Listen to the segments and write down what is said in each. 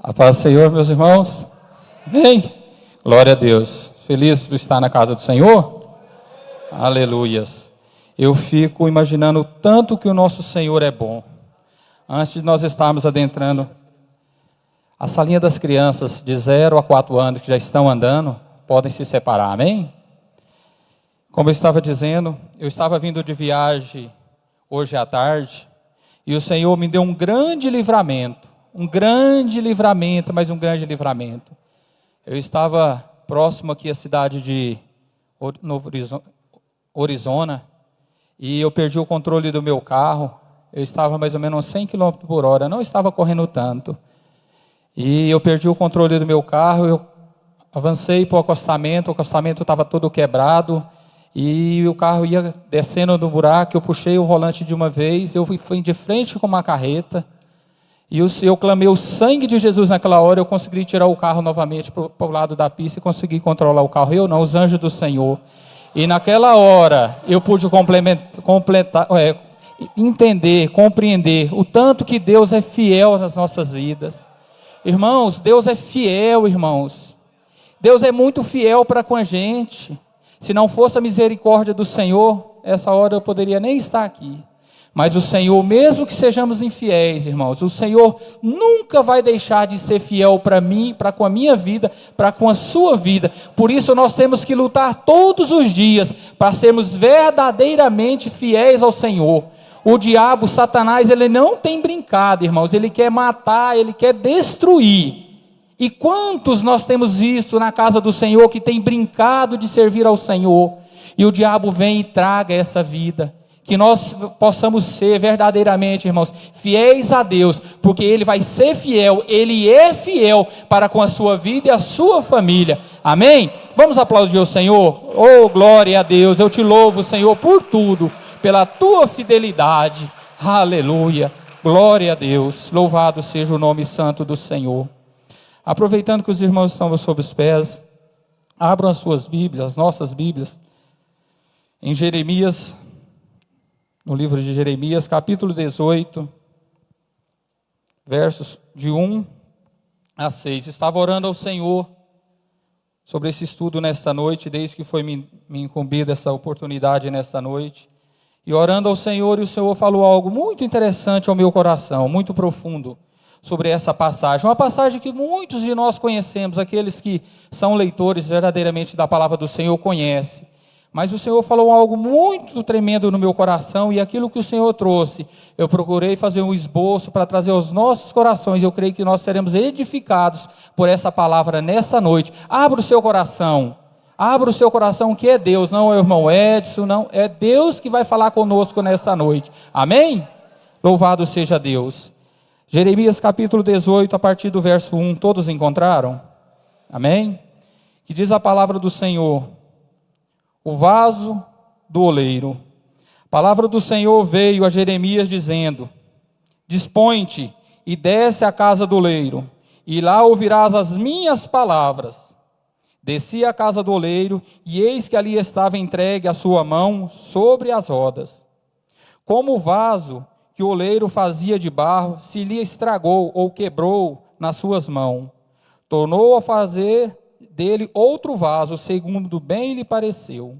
A paz do Senhor, meus irmãos. Amém? Glória a Deus. Feliz por estar na casa do Senhor? Aleluias. Eu fico imaginando o tanto que o nosso Senhor é bom. Antes de nós estarmos adentrando a salinha das crianças de 0 a 4 anos que já estão andando, podem se separar, amém? Como eu estava dizendo, eu estava vindo de viagem hoje à tarde, e o Senhor me deu um grande livramento, mas um grande livramento. Eu estava próximo aqui à cidade de Novo Horizonte, e eu perdi o controle do meu carro. Eu estava mais ou menos 100 km por hora, não estava correndo tanto. E eu perdi o controle do meu carro, eu avancei para o acostamento estava todo quebrado, e o carro ia descendo do buraco, eu puxei o volante de uma vez, eu fui de frente com uma carreta, e eu clamei o sangue de Jesus naquela hora, eu consegui tirar o carro novamente para o lado da pista e consegui controlar o carro. Eu não, os anjos do Senhor. E naquela hora eu pude entender, compreender o tanto que Deus é fiel nas nossas vidas. Irmãos, Deus é fiel, irmãos. Deus é muito fiel para com a gente. Se não fosse a misericórdia do Senhor, essa hora eu poderia nem estar aqui. Mas o Senhor, mesmo que sejamos infiéis, irmãos, o Senhor nunca vai deixar de ser fiel para mim, para com a minha vida, para com a sua vida. Por isso nós temos que lutar todos os dias para sermos verdadeiramente fiéis ao Senhor. O diabo, Satanás, ele não tem brincado, irmãos, ele quer matar, ele quer destruir. E quantos nós temos visto na casa do Senhor que tem brincado de servir ao Senhor, e o diabo vem e traga essa vida. Que nós possamos ser verdadeiramente, irmãos, fiéis a Deus, porque Ele vai ser fiel, Ele é fiel para com a sua vida e a sua família. Amém? Vamos aplaudir o Senhor? Oh, glória a Deus, eu te louvo, Senhor, por tudo, pela tua fidelidade. Aleluia, glória a Deus, louvado seja o nome santo do Senhor. Aproveitando que os irmãos estão sob os pés, abram as suas Bíblias, as nossas Bíblias, em Jeremias, no livro de Jeremias, capítulo 18, versos de 1 a 6. Estava orando ao Senhor sobre esse estudo nesta noite, desde que foi me incumbida essa oportunidade nesta noite. E orando ao Senhor, e o Senhor falou algo muito interessante ao meu coração, muito profundo, sobre essa passagem. Uma passagem que muitos de nós conhecemos, aqueles que são leitores verdadeiramente da palavra do Senhor conhecem. Mas o Senhor falou algo muito tremendo no meu coração, e aquilo que o Senhor trouxe, eu procurei fazer um esboço para trazer aos nossos corações. Eu creio que nós seremos edificados por essa palavra nessa noite. Abra o seu coração que é Deus, não é o irmão Edson, não, é Deus que vai falar conosco nessa noite. Amém? Louvado seja Deus. Jeremias capítulo 18, a partir do verso 1, todos encontraram? Amém? Que diz a palavra do Senhor: o vaso do oleiro. A palavra do Senhor veio a Jeremias dizendo: dispõe-te e desce à casa do oleiro, e lá ouvirás as minhas palavras. Desci à casa do oleiro, e eis que ali estava entregue a sua mão sobre as rodas. Como o vaso que o oleiro fazia de barro se lhe estragou ou quebrou nas suas mãos, tornou a fazer dele outro vaso, segundo bem lhe pareceu.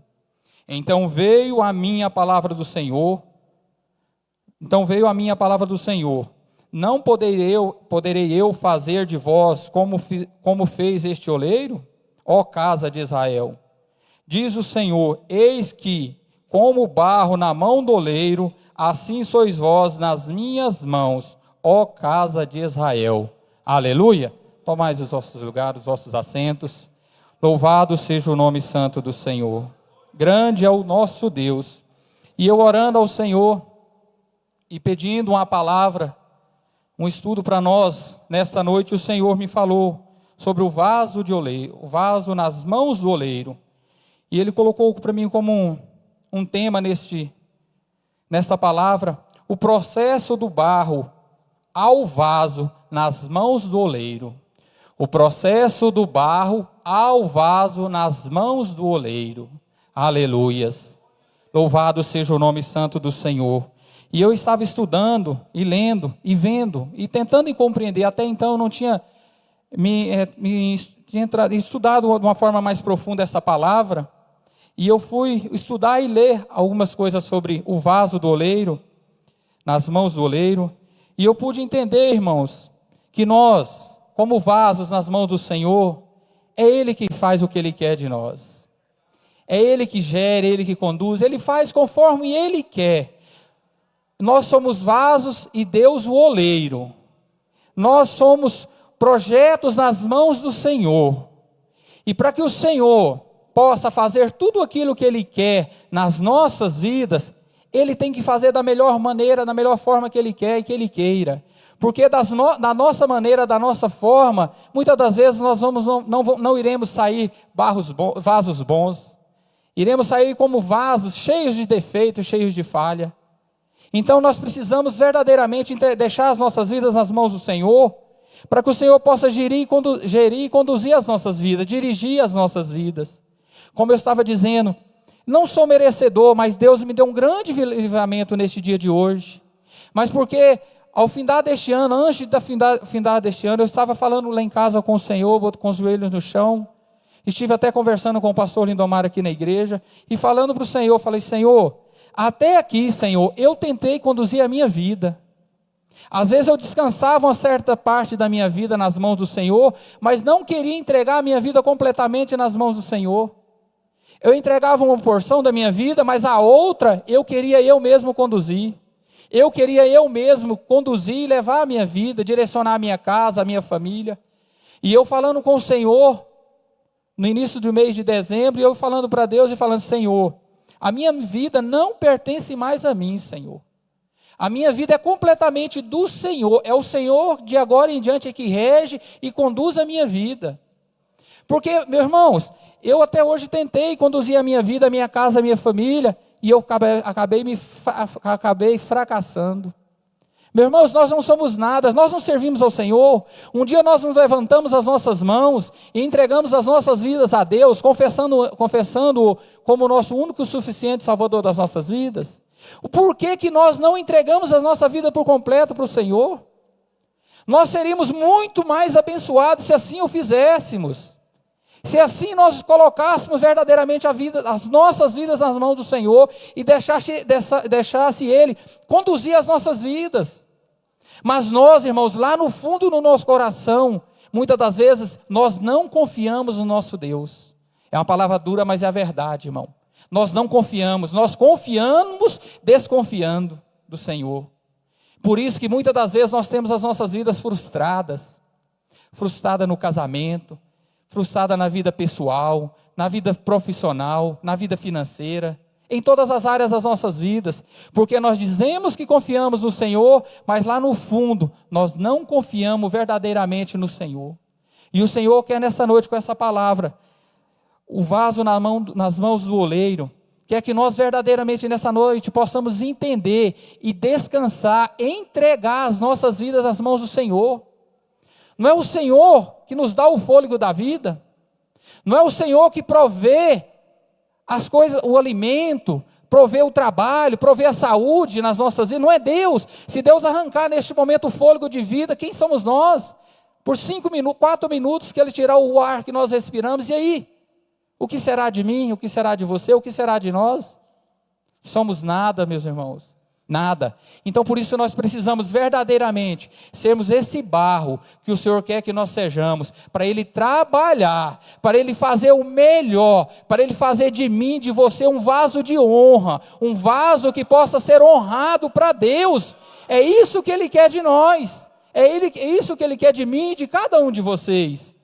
Então veio a minha palavra do Senhor. Não poderei eu fazer de vós como fez este oleiro, ó casa de Israel? Diz o Senhor: eis que, como o barro na mão do oleiro, assim sois vós nas minhas mãos, ó casa de Israel. Aleluia. Tomai os vossos lugares, os vossos assentos. Louvado seja o nome santo do Senhor. Grande é o nosso Deus. E eu orando ao Senhor e pedindo uma palavra, um estudo para nós, nesta noite o Senhor me falou sobre o vaso de oleiro, o vaso nas mãos do oleiro. E Ele colocou para mim como um tema nesta palavra, o processo do barro ao vaso nas mãos do oleiro. O processo do barro ao vaso nas mãos do oleiro. Aleluias. Louvado seja o nome santo do Senhor. E eu estava estudando, e lendo, e vendo, e tentando compreender. Até então eu não tinha estudado de uma forma mais profunda essa palavra. E eu fui estudar e ler algumas coisas sobre o vaso do oleiro, nas mãos do oleiro. E eu pude entender, irmãos, que nós, como vasos nas mãos do Senhor, é Ele que faz o que Ele quer de nós. É Ele que gera, é Ele que conduz, Ele faz conforme Ele quer. Nós somos vasos e Deus o oleiro. Nós somos projetos nas mãos do Senhor. E para que o Senhor possa fazer tudo aquilo que Ele quer nas nossas vidas, Ele tem que fazer da melhor maneira, da melhor forma que Ele quer e que Ele queira. Porque da nossa maneira, da nossa forma, muitas das vezes nós não iremos sair vasos bons. Iremos sair como vasos cheios de defeitos, cheios de falha. Então nós precisamos verdadeiramente deixar as nossas vidas nas mãos do Senhor, para que o Senhor possa gerir e conduzir as nossas vidas, dirigir as nossas vidas. Como eu estava dizendo, não sou merecedor, mas Deus me deu um grande livramento neste dia de hoje. Mas porque ao findar deste ano, antes da findar deste ano, eu estava falando lá em casa com o Senhor, com os joelhos no chão. Estive até conversando com o pastor Lindomar aqui na igreja, e falando para o Senhor, falei: Senhor, até aqui, Senhor, eu tentei conduzir a minha vida. Às vezes eu descansava uma certa parte da minha vida nas mãos do Senhor, mas não queria entregar a minha vida completamente nas mãos do Senhor. Eu entregava uma porção da minha vida, mas a outra eu queria eu mesmo conduzir. Eu queria eu mesmo conduzir e levar a minha vida, direcionar a minha casa, a minha família. E eu falando com o Senhor, no início do mês de dezembro, eu falando para Deus e falando: Senhor, a minha vida não pertence mais a mim, Senhor. A minha vida é completamente do Senhor. É o Senhor de agora em diante que rege e conduz a minha vida. Porque, meus irmãos, eu até hoje tentei conduzir a minha vida, a minha casa, a minha família, e eu acabei fracassando. Meus irmãos, nós não somos nada, nós não servimos ao Senhor. Um dia nós nos levantamos as nossas mãos e entregamos as nossas vidas a Deus, confessando-o como o nosso único e suficiente Salvador das nossas vidas. O porquê que nós não entregamos a nossa vida por completo para o Senhor? Nós seríamos muito mais abençoados se assim o fizéssemos. Se assim nós colocássemos verdadeiramente as nossas vidas nas mãos do Senhor e deixasse Ele conduzir as nossas vidas. Mas nós, irmãos, lá no fundo do nosso coração, muitas das vezes nós não confiamos no nosso Deus. É uma palavra dura, mas é a verdade, irmão. Nós não confiamos, nós confiamos desconfiando do Senhor. Por isso que muitas das vezes nós temos as nossas vidas frustradas no casamento, frustrada na vida pessoal, na vida profissional, na vida financeira, em todas as áreas das nossas vidas, porque nós dizemos que confiamos no Senhor, mas lá no fundo, nós não confiamos verdadeiramente no Senhor. E o Senhor quer nessa noite, com essa palavra, o vaso nas mãos do oleiro, quer que nós verdadeiramente nessa noite possamos entender e descansar, entregar as nossas vidas nas mãos do Senhor. Não é o Senhor que nos dá o fôlego da vida, não é o Senhor que provê as coisas, o alimento, provê o trabalho, provê a saúde nas nossas vidas, não é Deus. Se Deus arrancar neste momento o fôlego de vida, quem somos nós? Por 4 minutos que Ele tirar o ar que nós respiramos, e aí? O que será de mim? O que será de você? O que será de nós? Somos nada, meus irmãos. Nada. Então por isso nós precisamos verdadeiramente sermos esse barro que o Senhor quer que nós sejamos, para Ele trabalhar, para Ele fazer o melhor, para Ele fazer de mim, de você, um vaso de honra, um vaso que possa ser honrado para Deus. É isso que Ele quer de nós, é isso que Ele quer de mim e de cada um de vocês.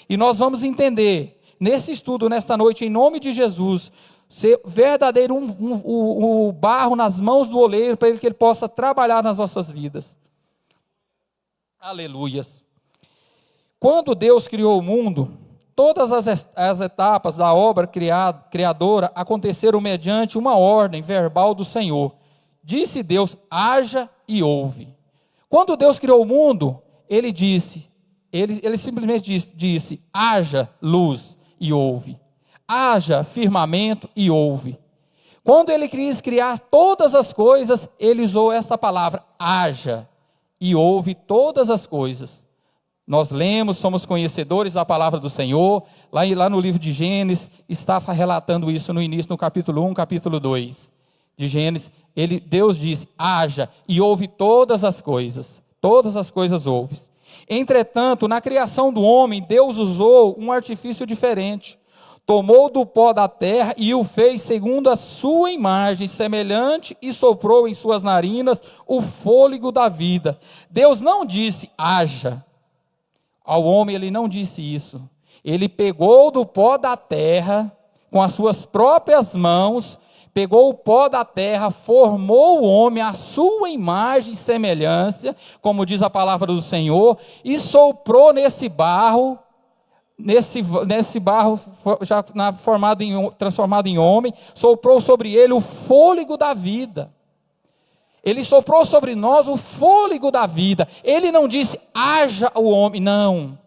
E nós vamos entender, nesse estudo, nesta noite, em nome de Jesus, ser verdadeiro o barro nas mãos do oleiro, para que ele possa trabalhar nas nossas vidas. Aleluias. Quando Deus criou o mundo, todas as etapas da obra criadora aconteceram mediante uma ordem verbal do Senhor. Disse Deus: haja e houve. Quando Deus criou o mundo, Ele simplesmente disse: haja luz e houve. Haja firmamento e houve. Quando ele quis criar todas as coisas, ele usou essa palavra, haja, e houve todas as coisas. Nós lemos, somos conhecedores da palavra do Senhor, lá no livro de Gênesis, está relatando isso no início, no capítulo 1, capítulo 2 de Gênesis. Deus disse, haja, e houve todas as coisas houve. Entretanto, na criação do homem, Deus usou um artifício diferente. Tomou do pó da terra e o fez segundo a sua imagem, semelhante, e soprou em suas narinas o fôlego da vida. Deus não disse, haja. Ao homem ele não disse isso. Ele pegou do pó da terra, com as suas próprias mãos, pegou o pó da terra, formou o homem à sua imagem e semelhança, como diz a palavra do Senhor, e soprou nesse barro, já transformado em homem, soprou sobre ele o fôlego da vida. Ele soprou sobre nós o fôlego da vida. Ele não disse, haja o homem, não.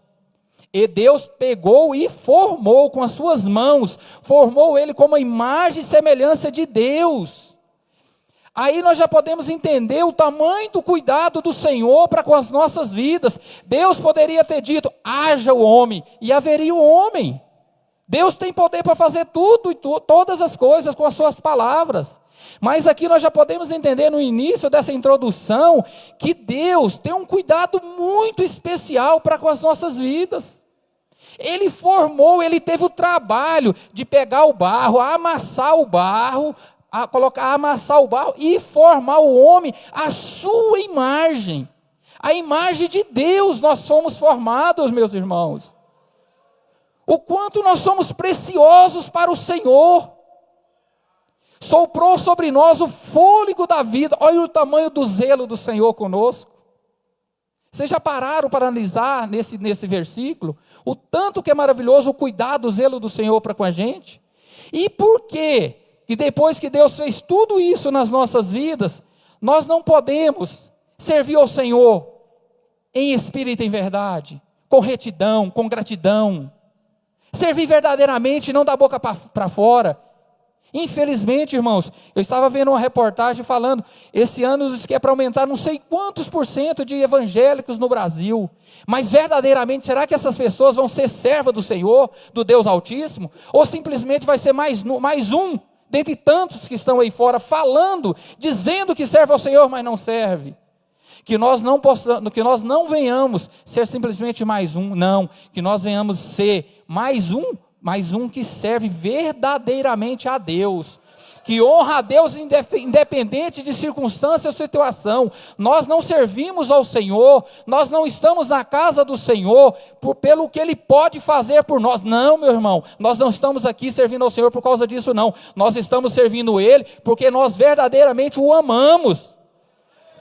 E Deus pegou e formou com as suas mãos, formou ele como a imagem e semelhança de Deus. Aí nós já podemos entender o tamanho do cuidado do Senhor para com as nossas vidas. Deus poderia ter dito, haja o homem, e haveria o homem. Deus tem poder para fazer tudo e todas as coisas com as suas palavras. Mas aqui nós já podemos entender no início dessa introdução, que Deus tem um cuidado muito especial para com as nossas vidas. Ele formou, ele teve o trabalho de pegar o barro, amassar o barro, amassar o barro e formar o homem à sua imagem. A imagem de Deus nós somos formados, meus irmãos. O quanto nós somos preciosos para o Senhor. Soprou sobre nós o fôlego da vida. Olha o tamanho do zelo do Senhor conosco. Vocês já pararam para analisar nesse versículo? O tanto que é maravilhoso o cuidado, o zelo do Senhor para com a gente. E por quê? Que depois que Deus fez tudo isso nas nossas vidas, nós não podemos servir ao Senhor em espírito e em verdade, com retidão, com gratidão. Servir verdadeiramente, não da boca para fora. Infelizmente, irmãos, eu estava vendo uma reportagem falando, esse ano diz que é para aumentar não sei quantos % de evangélicos no Brasil, mas verdadeiramente, será que essas pessoas vão ser servas do Senhor, do Deus Altíssimo, ou simplesmente vai ser mais um, dentre tantos que estão aí fora, falando, dizendo que serve ao Senhor, mas não serve? Que nós não venhamos ser simplesmente mais um, não, que nós venhamos ser mais um que serve verdadeiramente a Deus, que honra a Deus independente de circunstância ou situação. Nós não servimos ao Senhor, nós não estamos na casa do Senhor pelo que Ele pode fazer por nós. Não, meu irmão, nós não estamos aqui servindo ao Senhor por causa disso, não. Nós estamos servindo Ele porque nós verdadeiramente o amamos.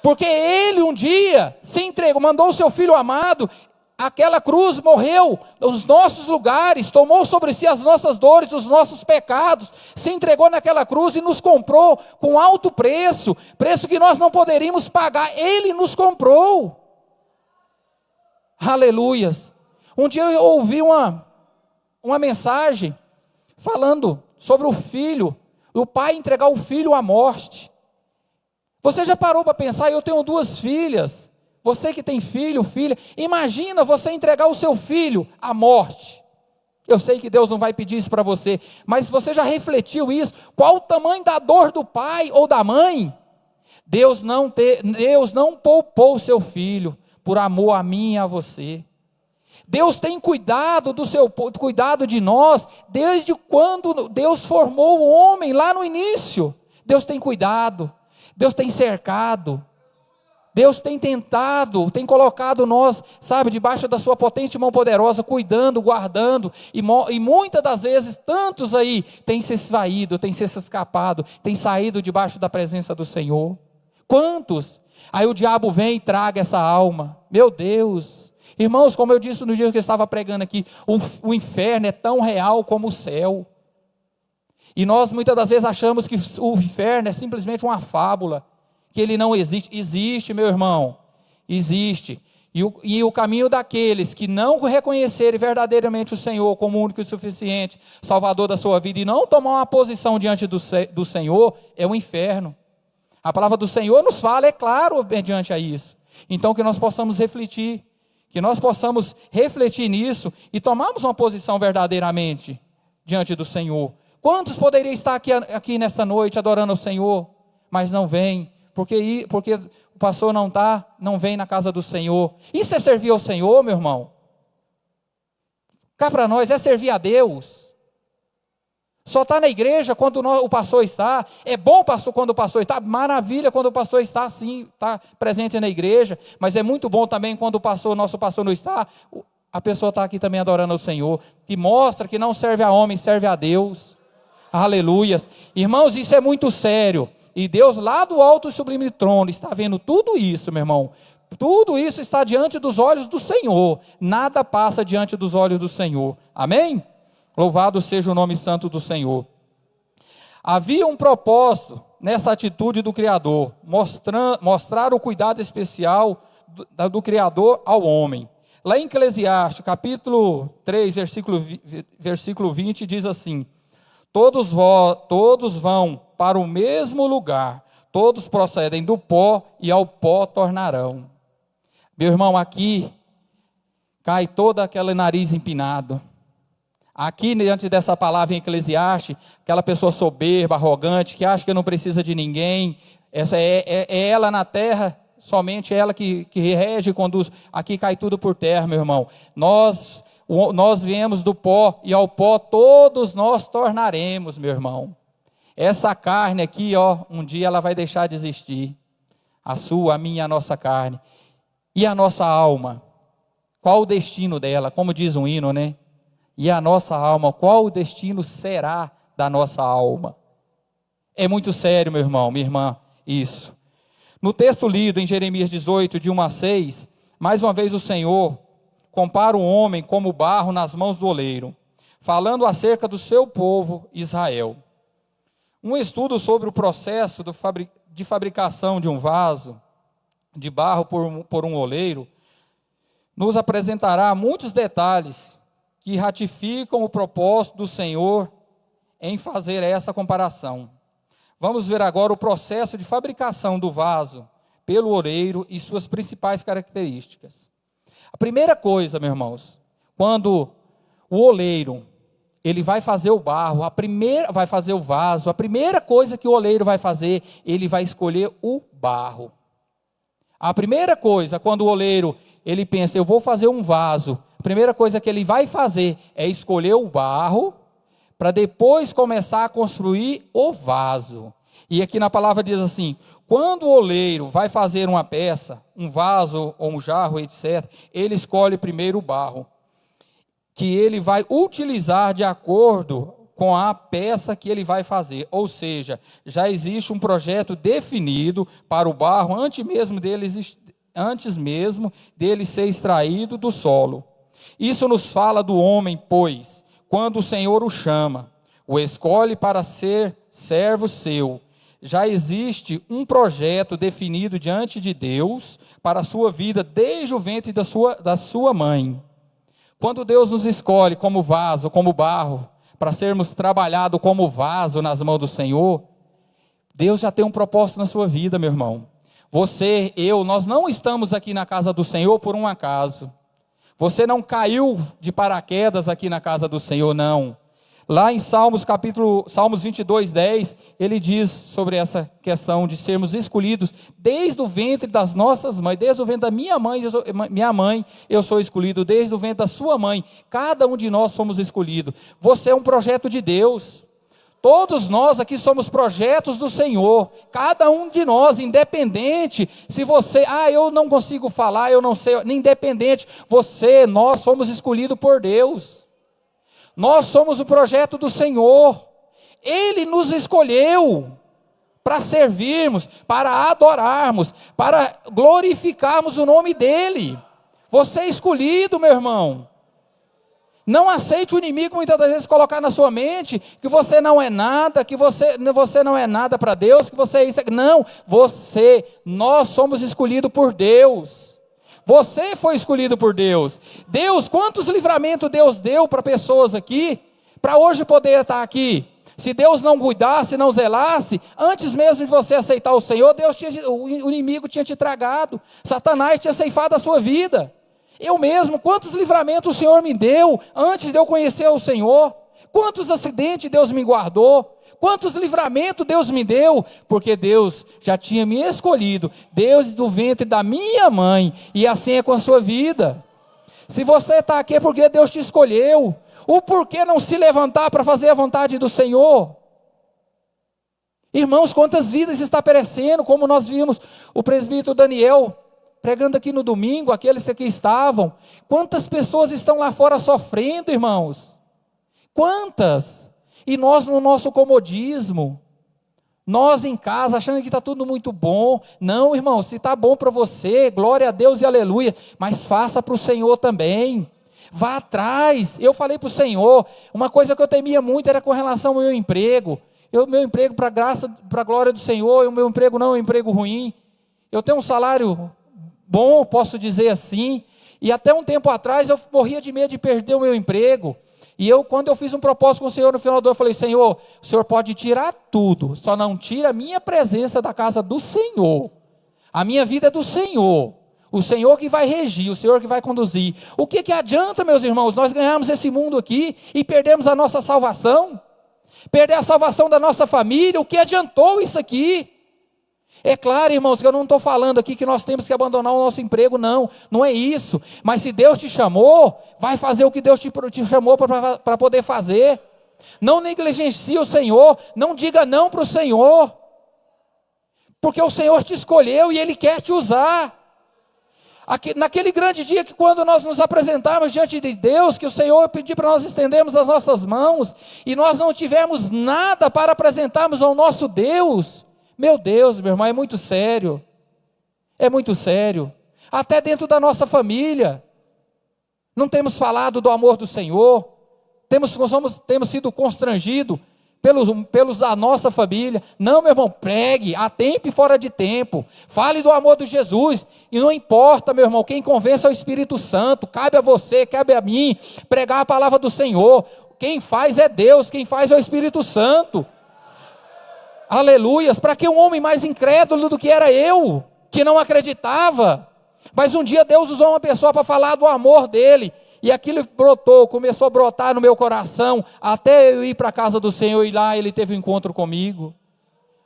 Porque Ele um dia se entregou, mandou o seu Filho amado. Aquela cruz morreu nos nossos lugares, tomou sobre si as nossas dores, os nossos pecados, se entregou naquela cruz e nos comprou com alto preço, preço que nós não poderíamos pagar, Ele nos comprou. Aleluias. Um dia eu ouvi uma mensagem falando sobre o filho, o pai entregar o filho à morte. Você já parou para pensar? Eu tenho 2 filhas. Você que tem filho, filha, imagina você entregar o seu filho à morte. Eu sei que Deus não vai pedir isso para você, mas você já refletiu isso? Qual o tamanho da dor do pai ou da mãe? Deus não poupou o seu filho por amor a mim e a você. Deus tem cuidado cuidado de nós desde quando Deus formou o homem lá no início. Deus tem cuidado, Deus tem cercado. Deus tem tentado, tem colocado nós, sabe, debaixo da sua potente mão poderosa, cuidando, guardando, e muitas das vezes, tantos aí, têm se esvaído, têm se escapado, têm saído debaixo da presença do Senhor. Quantos? Aí o diabo vem e traga essa alma, meu Deus. Irmãos, como eu disse no dia que eu estava pregando aqui, o inferno é tão real como o céu. E nós muitas das vezes achamos que o inferno é simplesmente uma fábula, que ele não existe. Existe, meu irmão, existe. E o caminho daqueles que não reconhecerem verdadeiramente o Senhor como único e suficiente Salvador da sua vida e não tomar uma posição diante do Senhor, é o inferno. A palavra do Senhor nos fala, é claro, mediante a isso. Então que nós possamos refletir, nisso e tomarmos uma posição verdadeiramente diante do Senhor. Quantos poderiam estar aqui nesta noite adorando ao Senhor, mas não vêm, porque o pastor não vem na casa do Senhor? Isso é servir ao Senhor, meu irmão? Cá para nós é servir a Deus. Só está na igreja quando o pastor está. É bom quando o pastor está, maravilha quando o pastor está assim, está presente na igreja, mas é muito bom também quando nosso pastor não está, a pessoa está aqui também adorando ao Senhor, que mostra que não serve a homem, serve a Deus. Aleluias. Irmãos, isso é muito sério, e Deus lá do alto e sublime trono está vendo tudo isso, meu irmão. Tudo isso está diante dos olhos do Senhor, nada passa diante dos olhos do Senhor, amém? Louvado seja o nome santo do Senhor. Havia um propósito nessa atitude do Criador, mostrar o cuidado especial do Criador ao homem. Lá em Eclesiastes, capítulo 3, versículo 20, diz assim: todos vão para o mesmo lugar, todos procedem do pó e ao pó tornarão. Meu irmão, aqui cai todo aquele nariz empinado. Aqui, diante dessa palavra em Eclesiastes, aquela pessoa soberba, arrogante, que acha que não precisa de ninguém, essa é ela na terra, somente ela que rege e conduz. Aqui cai tudo por terra, meu irmão. Nós viemos do pó, e ao pó todos nós tornaremos, meu irmão. Essa carne aqui, um dia ela vai deixar de existir. A sua, a minha, a nossa carne. E a nossa alma? Qual o destino dela? Como diz um hino, né? E a nossa alma, qual o destino será da nossa alma? É muito sério, meu irmão, minha irmã, isso. No texto lido em Jeremias 18, de 1 a 6, mais uma vez o Senhor compara o homem como barro nas mãos do oleiro, falando acerca do seu povo Israel. Um estudo sobre o processo de fabricação de um vaso de barro por um oleiro nos apresentará muitos detalhes que ratificam o propósito do Senhor em fazer essa comparação. Vamos ver agora o processo de fabricação do vaso pelo oleiro e suas principais características. A primeira coisa, meus irmãos, quando o oleiro ele vai fazer o barro, vai fazer o vaso, a primeira coisa que o oleiro vai fazer, ele vai escolher o barro. A primeira coisa, quando o oleiro ele pensa, eu vou fazer um vaso, a primeira coisa que ele vai fazer é escolher o barro, para depois começar a construir o vaso. E aqui na palavra diz assim, quando o oleiro vai fazer uma peça, um vaso ou um jarro, etc., ele escolhe primeiro o barro, que ele vai utilizar de acordo com a peça que ele vai fazer. Ou seja, já existe um projeto definido para o barro antes mesmo dele ser extraído do solo. Isso nos fala do homem, pois, quando o Senhor o chama, o escolhe para ser servo seu, já existe um projeto definido diante de Deus para a sua vida desde o ventre da sua mãe. Quando Deus nos escolhe como vaso, como barro, para sermos trabalhados como vaso nas mãos do Senhor, Deus já tem um propósito na sua vida, meu irmão. Você, nós não estamos aqui na casa do Senhor por um acaso. Você não caiu de paraquedas aqui na casa do Senhor, não. Lá em Salmos 22, 10, ele diz sobre essa questão de sermos escolhidos desde o ventre das nossas mães, desde o ventre da minha mãe, eu sou escolhido, desde o ventre da sua mãe, cada um de nós somos escolhidos. Você é um projeto de Deus. Todos nós aqui somos projetos do Senhor, cada um de nós, independente, se você, eu não consigo falar, eu não sei, independente, nós somos escolhidos por Deus, nós somos o projeto do Senhor, Ele nos escolheu para servirmos, para adorarmos, para glorificarmos o nome dEle. Você é escolhido, meu irmão. Não aceite o inimigo muitas das vezes colocar na sua mente que você não é nada, que você não é nada para Deus, que você é isso. Não, nós somos escolhidos por Deus. Você foi escolhido por Deus. Deus, quantos livramentos Deus deu para pessoas aqui, para hoje poder estar aqui? Se Deus não cuidasse, não zelasse, antes mesmo de você aceitar o Senhor, o inimigo tinha te tragado, Satanás tinha ceifado a sua vida. Eu mesmo, quantos livramentos o Senhor me deu, antes de eu conhecer o Senhor? Quantos acidentes Deus me guardou? Quantos livramentos Deus me deu? Porque Deus já tinha me escolhido, Deus do ventre da minha mãe, e assim é com a sua vida. Se você está aqui é porque Deus te escolheu. O porquê não se levantar para fazer a vontade do Senhor? Irmãos, quantas vidas está perecendo, como nós vimos o presbítero Daniel pregando aqui no domingo, aqueles que aqui estavam. Quantas pessoas estão lá fora sofrendo, irmãos? Quantas? E nós no nosso comodismo, nós em casa achando que está tudo muito bom. Não, irmão, se está bom para você, glória a Deus e aleluia, mas faça para o Senhor também. Vá atrás. Eu falei para o Senhor, uma coisa que eu temia muito era com relação ao meu emprego. Meu emprego, para a glória do Senhor, o meu emprego não é um emprego ruim. Eu tenho um salário bom, posso dizer assim, e até um tempo atrás eu morria de medo de perder o meu emprego. E quando eu fiz um propósito com o Senhor no final do ano, eu falei: Senhor, o Senhor pode tirar tudo, só não tira a minha presença da casa do Senhor. A minha vida é do Senhor. O Senhor que vai regir, o Senhor que vai conduzir. O que adianta, meus irmãos, nós ganharmos esse mundo aqui e perdemos a nossa salvação? Perder a salvação da nossa família, o que adiantou isso aqui? É claro, irmãos, que eu não estou falando aqui que nós temos que abandonar o nosso emprego, não é isso. Mas se Deus te chamou, vai fazer o que Deus te chamou para poder fazer. Não negligencie o Senhor, não diga não para o Senhor, porque o Senhor te escolheu e Ele quer te usar. Naquele grande dia que quando nós nos apresentarmos diante de Deus, que o Senhor pediu para nós estendermos as nossas mãos, e nós não tivermos nada para apresentarmos ao nosso Deus, meu Deus, meu irmão, é muito sério, até dentro da nossa família, não temos falado do amor do Senhor, temos sido constrangidos pelos da nossa família. Não, meu irmão, pregue, a tempo e fora de tempo, fale do amor de Jesus, e não importa, meu irmão, quem convence é o Espírito Santo, cabe a você, cabe a mim, pregar a palavra do Senhor. Quem faz é Deus, quem faz é o Espírito Santo. Aleluias. Para que um homem mais incrédulo do que era eu, que não acreditava, mas um dia Deus usou uma pessoa para falar do amor dele, e aquilo começou a brotar no meu coração, até eu ir para a casa do Senhor, e lá Ele teve um encontro comigo.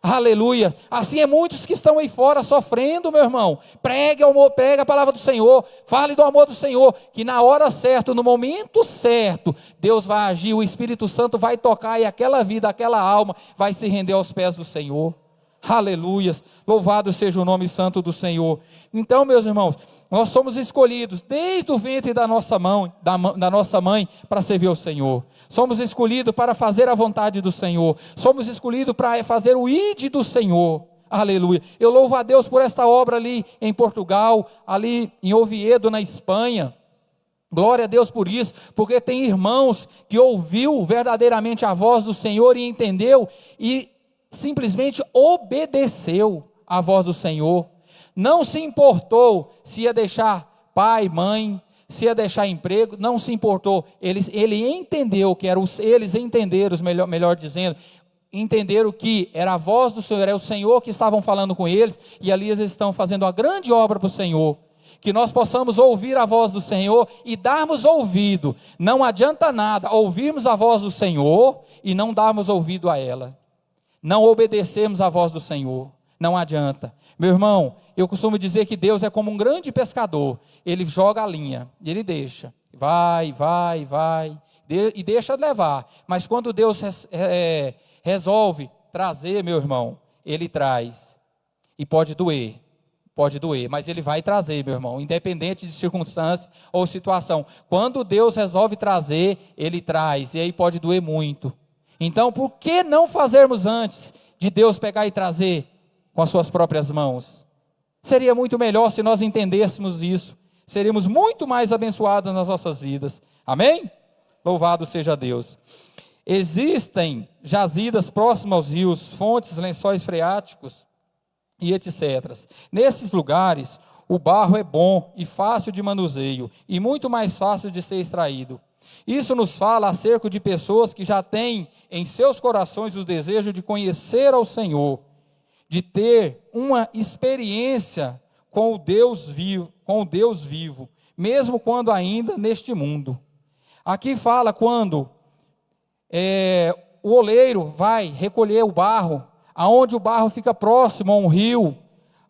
Aleluia. Assim é muitos que estão aí fora sofrendo, meu irmão. Pregue a palavra do Senhor, fale do amor do Senhor, que na hora certa, no momento certo, Deus vai agir, o Espírito Santo vai tocar, e aquela vida, aquela alma vai se render aos pés do Senhor. Aleluias, louvado seja o nome santo do Senhor. Então, meus irmãos, nós somos escolhidos desde o ventre da nossa mãe para servir ao Senhor. Somos escolhidos para fazer a vontade do Senhor. Somos escolhidos para fazer o ide do Senhor. Aleluia. Eu louvo a Deus por esta obra ali em Portugal, ali em Oviedo, na Espanha. Glória a Deus por isso, porque tem irmãos que ouviu verdadeiramente a voz do Senhor e entendeu e simplesmente obedeceu a voz do Senhor, não se importou se ia deixar pai, mãe, se ia deixar emprego, não se importou, ele entendeu que eles entenderam, melhor dizendo, entenderam que era a voz do Senhor, era o Senhor que estavam falando com eles, e ali eles estão fazendo uma grande obra para o Senhor. Que nós possamos ouvir a voz do Senhor e darmos ouvido. Não adianta nada ouvirmos a voz do Senhor e não darmos ouvido a ela. Não obedecemos a voz do Senhor, não adianta. Meu irmão, eu costumo dizer que Deus é como um grande pescador. Ele joga a linha, e ele deixa, vai, e deixa levar. Mas quando Deus resolve trazer, meu irmão, Ele traz. E pode doer, mas Ele vai trazer, meu irmão, independente de circunstância ou situação. Quando Deus resolve trazer, Ele traz, e aí pode doer muito. Então, por que não fazermos antes de Deus pegar e trazer com as suas próprias mãos? Seria muito melhor se nós entendêssemos isso. Seríamos muito mais abençoados nas nossas vidas. Amém? Louvado seja Deus. Existem jazidas próximas aos rios, fontes, lençóis freáticos e etc. Nesses lugares, o barro é bom e fácil de manuseio, e muito mais fácil de ser extraído. Isso nos fala acerca de pessoas que já têm em seus corações o desejo de conhecer ao Senhor, de ter uma experiência com o Deus vivo, mesmo quando ainda neste mundo. Aqui fala quando o oleiro vai recolher o barro, aonde o barro fica próximo a um rio,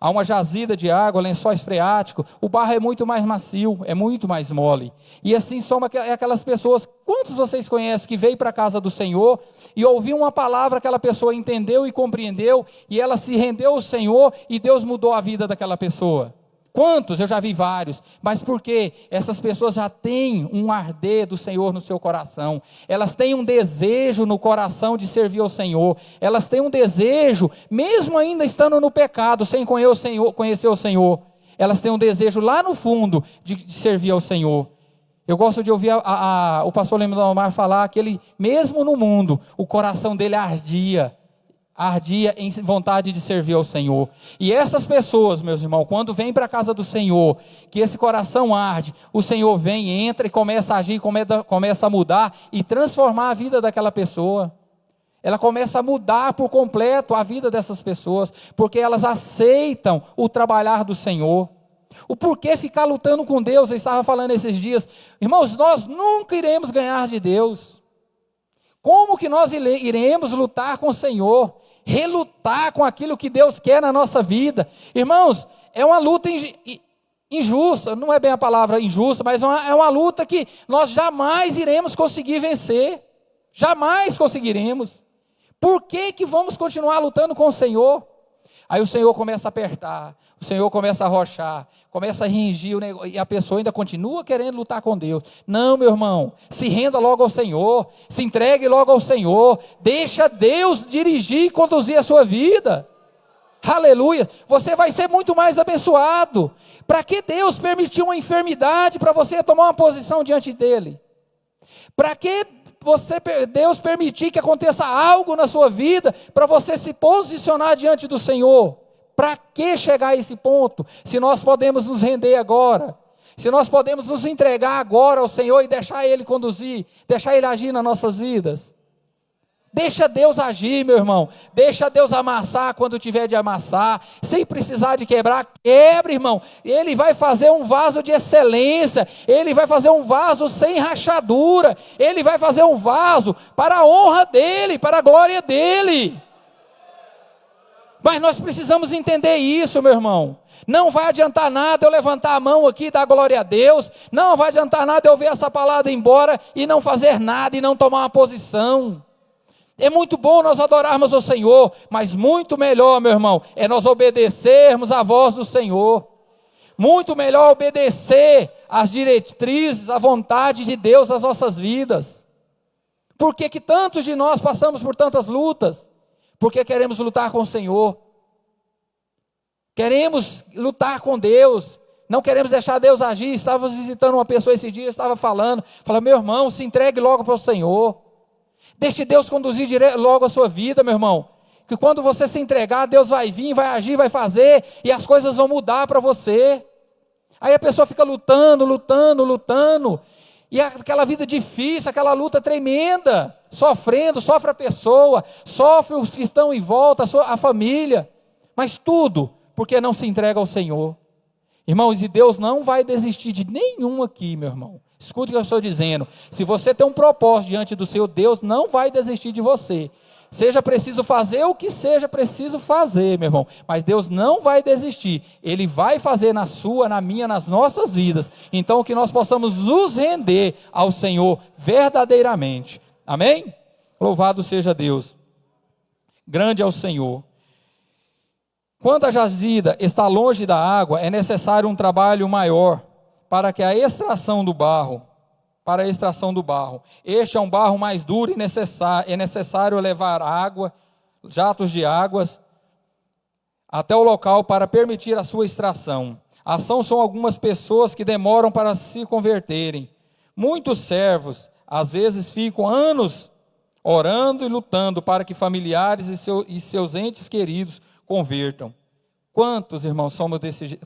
a uma jazida de água, lençóis freáticos, o barro é muito mais macio, é muito mais mole. E assim são aquelas pessoas, quantos vocês conhecem que veio para a casa do Senhor e ouviu uma palavra, aquela pessoa entendeu e compreendeu, e ela se rendeu ao Senhor e Deus mudou a vida daquela pessoa? Quantos? Eu já vi vários, mas por quê? Essas pessoas já têm um arder do Senhor no seu coração, elas têm um desejo no coração de servir ao Senhor, elas têm um desejo, mesmo ainda estando no pecado, sem conhecer o Senhor, elas têm um desejo lá no fundo de servir ao Senhor. Eu gosto de ouvir o pastor Lemos Omar falar que ele, mesmo no mundo, o coração dele ardia em vontade de servir ao Senhor. E essas pessoas, meus irmãos, quando vêm para a casa do Senhor, que esse coração arde, o Senhor vem, entra e começa a agir, começa a mudar e transformar a vida daquela pessoa. Ela começa a mudar por completo a vida dessas pessoas, porque elas aceitam o trabalhar do Senhor. O porquê ficar lutando com Deus? Eu estava falando esses dias, irmãos, nós nunca iremos ganhar de Deus. Como que nós iremos lutar com o Senhor? Relutar com aquilo que Deus quer na nossa vida? Irmãos, é uma luta injusta, não é bem a palavra injusta, mas é uma luta que nós jamais iremos conseguir vencer, jamais conseguiremos. Por que vamos continuar lutando com o Senhor? Aí o Senhor começa a apertar, o Senhor começa a arrochar, começa a ringir o negócio, e a pessoa ainda continua querendo lutar com Deus. Não, meu irmão, se renda logo ao Senhor, se entregue logo ao Senhor, deixa Deus dirigir e conduzir a sua vida. Aleluia, você vai ser muito mais abençoado. Para que Deus permitiu uma enfermidade para você tomar uma posição diante dEle? Para que Deus permitir que aconteça algo na sua vida para você se posicionar diante do Senhor? Para que chegar a esse ponto, se nós podemos nos render agora, se nós podemos nos entregar agora ao Senhor e deixar Ele conduzir, deixar Ele agir nas nossas vidas? Deixa Deus agir, meu irmão, deixa Deus amassar quando tiver de amassar, sem precisar de quebrar, quebre, irmão. Ele vai fazer um vaso de excelência, Ele vai fazer um vaso sem rachadura, Ele vai fazer um vaso para a honra dEle, para a glória dEle. Mas nós precisamos entender isso, meu irmão. Não vai adiantar nada eu levantar a mão aqui e dar glória a Deus, não vai adiantar nada eu ver essa palavra embora e não fazer nada e não tomar uma posição. É muito bom nós adorarmos o Senhor, mas muito melhor, meu irmão, é nós obedecermos à voz do Senhor. Muito melhor obedecer às diretrizes, à vontade de Deus nas nossas vidas. Por que tantos de nós passamos por tantas lutas? Porque queremos lutar com o Senhor. Queremos lutar com Deus. Não queremos deixar Deus agir. Estávamos visitando uma pessoa esses dias, estava falando, meu irmão, se entregue logo para o Senhor. Deixe Deus conduzir logo a sua vida, meu irmão. Que quando você se entregar, Deus vai vir, vai agir, vai fazer, e as coisas vão mudar para você. Aí a pessoa fica lutando, e aquela vida difícil, aquela luta tremenda, sofre a pessoa, sofre os que estão em volta, a família, mas tudo porque não se entrega ao Senhor. Irmãos, e Deus não vai desistir de nenhum aqui, meu irmão. Escute o que eu estou dizendo. Se você tem um propósito diante do Senhor, Deus não vai desistir de você. Seja preciso fazer o que seja preciso fazer, meu irmão. Mas Deus não vai desistir. Ele vai fazer na sua, na minha, nas nossas vidas. Então que nós possamos nos render ao Senhor verdadeiramente. Amém? Louvado seja Deus. Grande é o Senhor. Quando a jazida está longe da água, é necessário um trabalho maior para a extração do barro. Este é um barro mais duro e é necessário levar água, jatos de águas, até o local para permitir a sua extração. Assim são algumas pessoas que demoram para se converterem. Muitos servos, às vezes, ficam anos orando e lutando para que familiares e seus entes queridos convertam. Quantos, irmãos,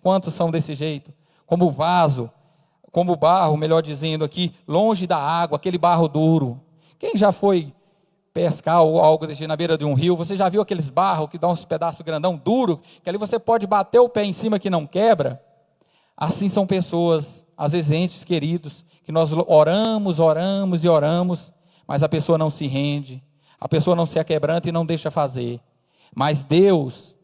quantos são desse jeito? Como vaso, como barro, melhor dizendo aqui, longe da água, aquele barro duro. Quem já foi pescar ou algo desse na beira de um rio, você já viu aqueles barros que dão uns pedaços grandão, duro, que ali você pode bater o pé em cima que não quebra? Assim são pessoas, às vezes entes queridos, que nós oramos, oramos e oramos, mas a pessoa não se rende, a pessoa não se aquebranta e não deixa fazer. Mas Deus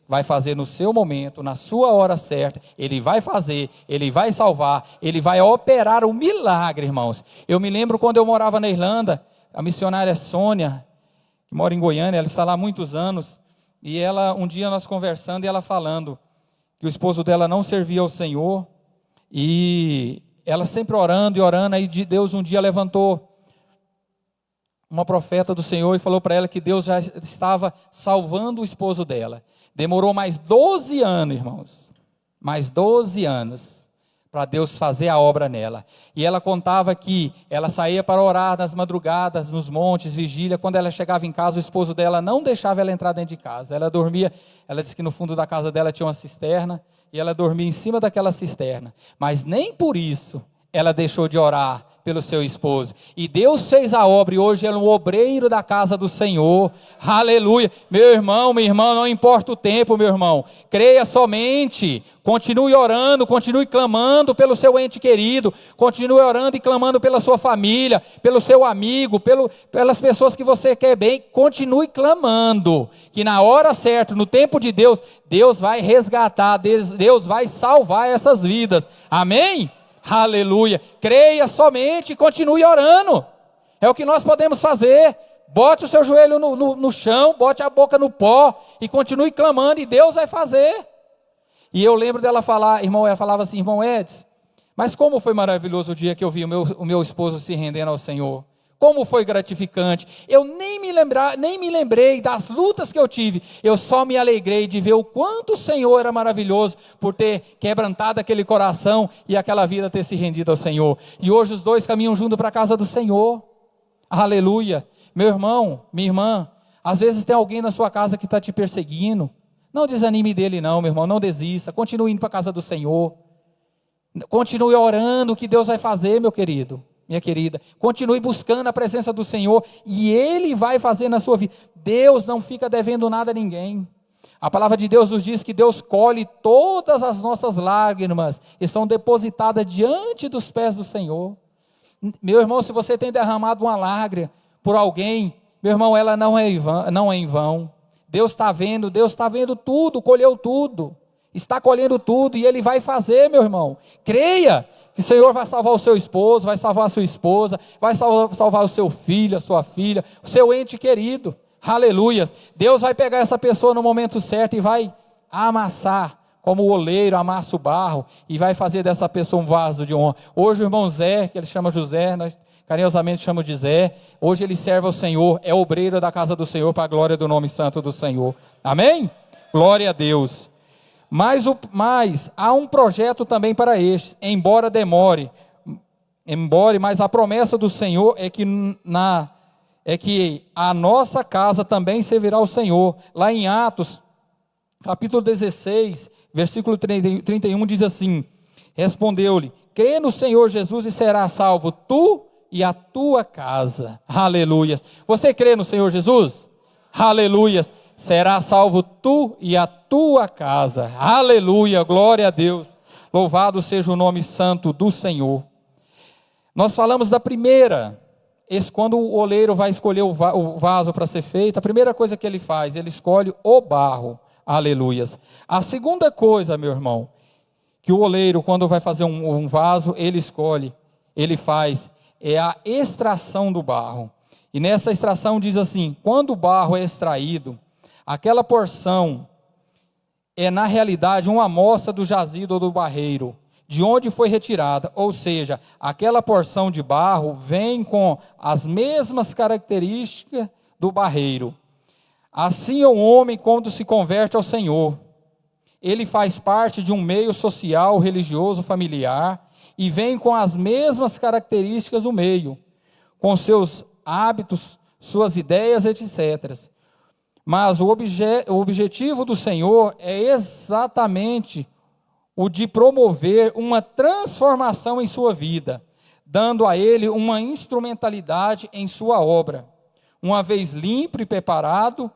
vai fazer no seu momento, na sua hora certa, Ele vai fazer, Ele vai salvar, Ele vai operar o milagre, irmãos. Eu me lembro quando eu morava na Irlanda, a missionária Sônia, que mora em Goiânia, ela está lá há muitos anos, e ela, um dia nós conversando, e ela falando que o esposo dela não servia ao Senhor, e ela sempre orando e orando, aí Deus um dia levantou uma profeta do Senhor e falou para ela que Deus já estava salvando o esposo dela. Demorou mais 12 anos, irmãos, mais 12 anos, para Deus fazer a obra nela. E ela contava que ela saía para orar nas madrugadas, nos montes, vigília. Quando ela chegava em casa, o esposo dela não deixava ela entrar dentro de casa. Ela dormia, ela disse que no fundo da casa dela tinha uma cisterna, e ela dormia em cima daquela cisterna. Mas nem por isso ela deixou de orar pelo seu esposo. E Deus fez a obra, e hoje é um obreiro da casa do Senhor. Aleluia. Meu irmão, minha irmã, não importa o tempo, meu irmão. Creia somente. Continue orando, continue clamando pelo seu ente querido. Continue orando e clamando pela sua família, pelo seu amigo, pelas pessoas que você quer bem. Continue clamando, que na hora certa, no tempo de Deus, Deus vai resgatar, Deus vai salvar essas vidas. Amém? Aleluia. Creia somente e continue orando. É o que nós podemos fazer. Bote o seu joelho no chão, bote a boca no pó e continue clamando, e Deus vai fazer. E eu lembro dela falar, irmão, ela falava assim: irmão Edson, mas como foi maravilhoso o dia que eu vi o meu esposo se rendendo ao Senhor. Como foi gratificante. Eu nem me lembrei das lutas que eu tive. Eu só me alegrei de ver o quanto o Senhor era maravilhoso por ter quebrantado aquele coração e aquela vida ter se rendido ao Senhor. E hoje os dois caminham junto para a casa do Senhor. Aleluia. Meu irmão, minha irmã, às vezes tem alguém na sua casa que está te perseguindo. Não desanime dele não, meu irmão, não desista. Continue indo para a casa do Senhor. Continue orando o que Deus vai fazer, meu querido. Minha querida, continue buscando a presença do Senhor, e Ele vai fazer na sua vida. Deus não fica devendo nada a ninguém. A palavra de Deus nos diz que Deus colhe todas as nossas lágrimas, e são depositadas diante dos pés do Senhor. Meu irmão, se você tem derramado uma lágrima por alguém, meu irmão, ela não é em vão. Deus está vendo tudo, colheu tudo, está colhendo tudo, e Ele vai fazer, meu irmão. Creia que o Senhor vai salvar o seu esposo, vai salvar a sua esposa, vai salvar o seu filho, a sua filha, o seu ente querido. Aleluia. Deus vai pegar essa pessoa no momento certo e vai amassar, como o oleiro amassa o barro, e vai fazer dessa pessoa um vaso de honra. Hoje o irmão Zé, que ele chama José, nós carinhosamente chamamos de Zé, hoje ele serve ao Senhor, é obreiro da casa do Senhor, para a glória do nome santo do Senhor. Amém? Glória a Deus. Mas há um projeto também para este, embora demore, mas a promessa do Senhor é que a nossa casa também servirá ao Senhor. Lá em Atos, capítulo 16, versículo 31, diz assim: respondeu-lhe: crê no Senhor Jesus e serás salvo, tu e a tua casa. Aleluia. Você crê no Senhor Jesus? Aleluia. Será salvo tu e a tua casa. Aleluia, glória a Deus. Louvado seja o nome santo do Senhor. Nós falamos da primeira, quando o oleiro vai escolher o vaso para ser feito, a primeira coisa que ele faz, ele escolhe o barro. Aleluias. A segunda coisa, meu irmão, que o oleiro, quando vai fazer um vaso, ele faz, é a extração do barro. E nessa extração diz assim: quando o barro é extraído, aquela porção é na realidade uma amostra do jazido ou do barreiro, de onde foi retirada, ou seja, aquela porção de barro vem com as mesmas características do barreiro. Assim é o homem quando se converte ao Senhor. Ele faz parte de um meio social, religioso, familiar, e vem com as mesmas características do meio, com seus hábitos, suas ideias, etc. Mas o objetivo do Senhor é exatamente o de promover uma transformação em sua vida, dando a ele uma instrumentalidade em sua obra. Uma vez limpo e preparado,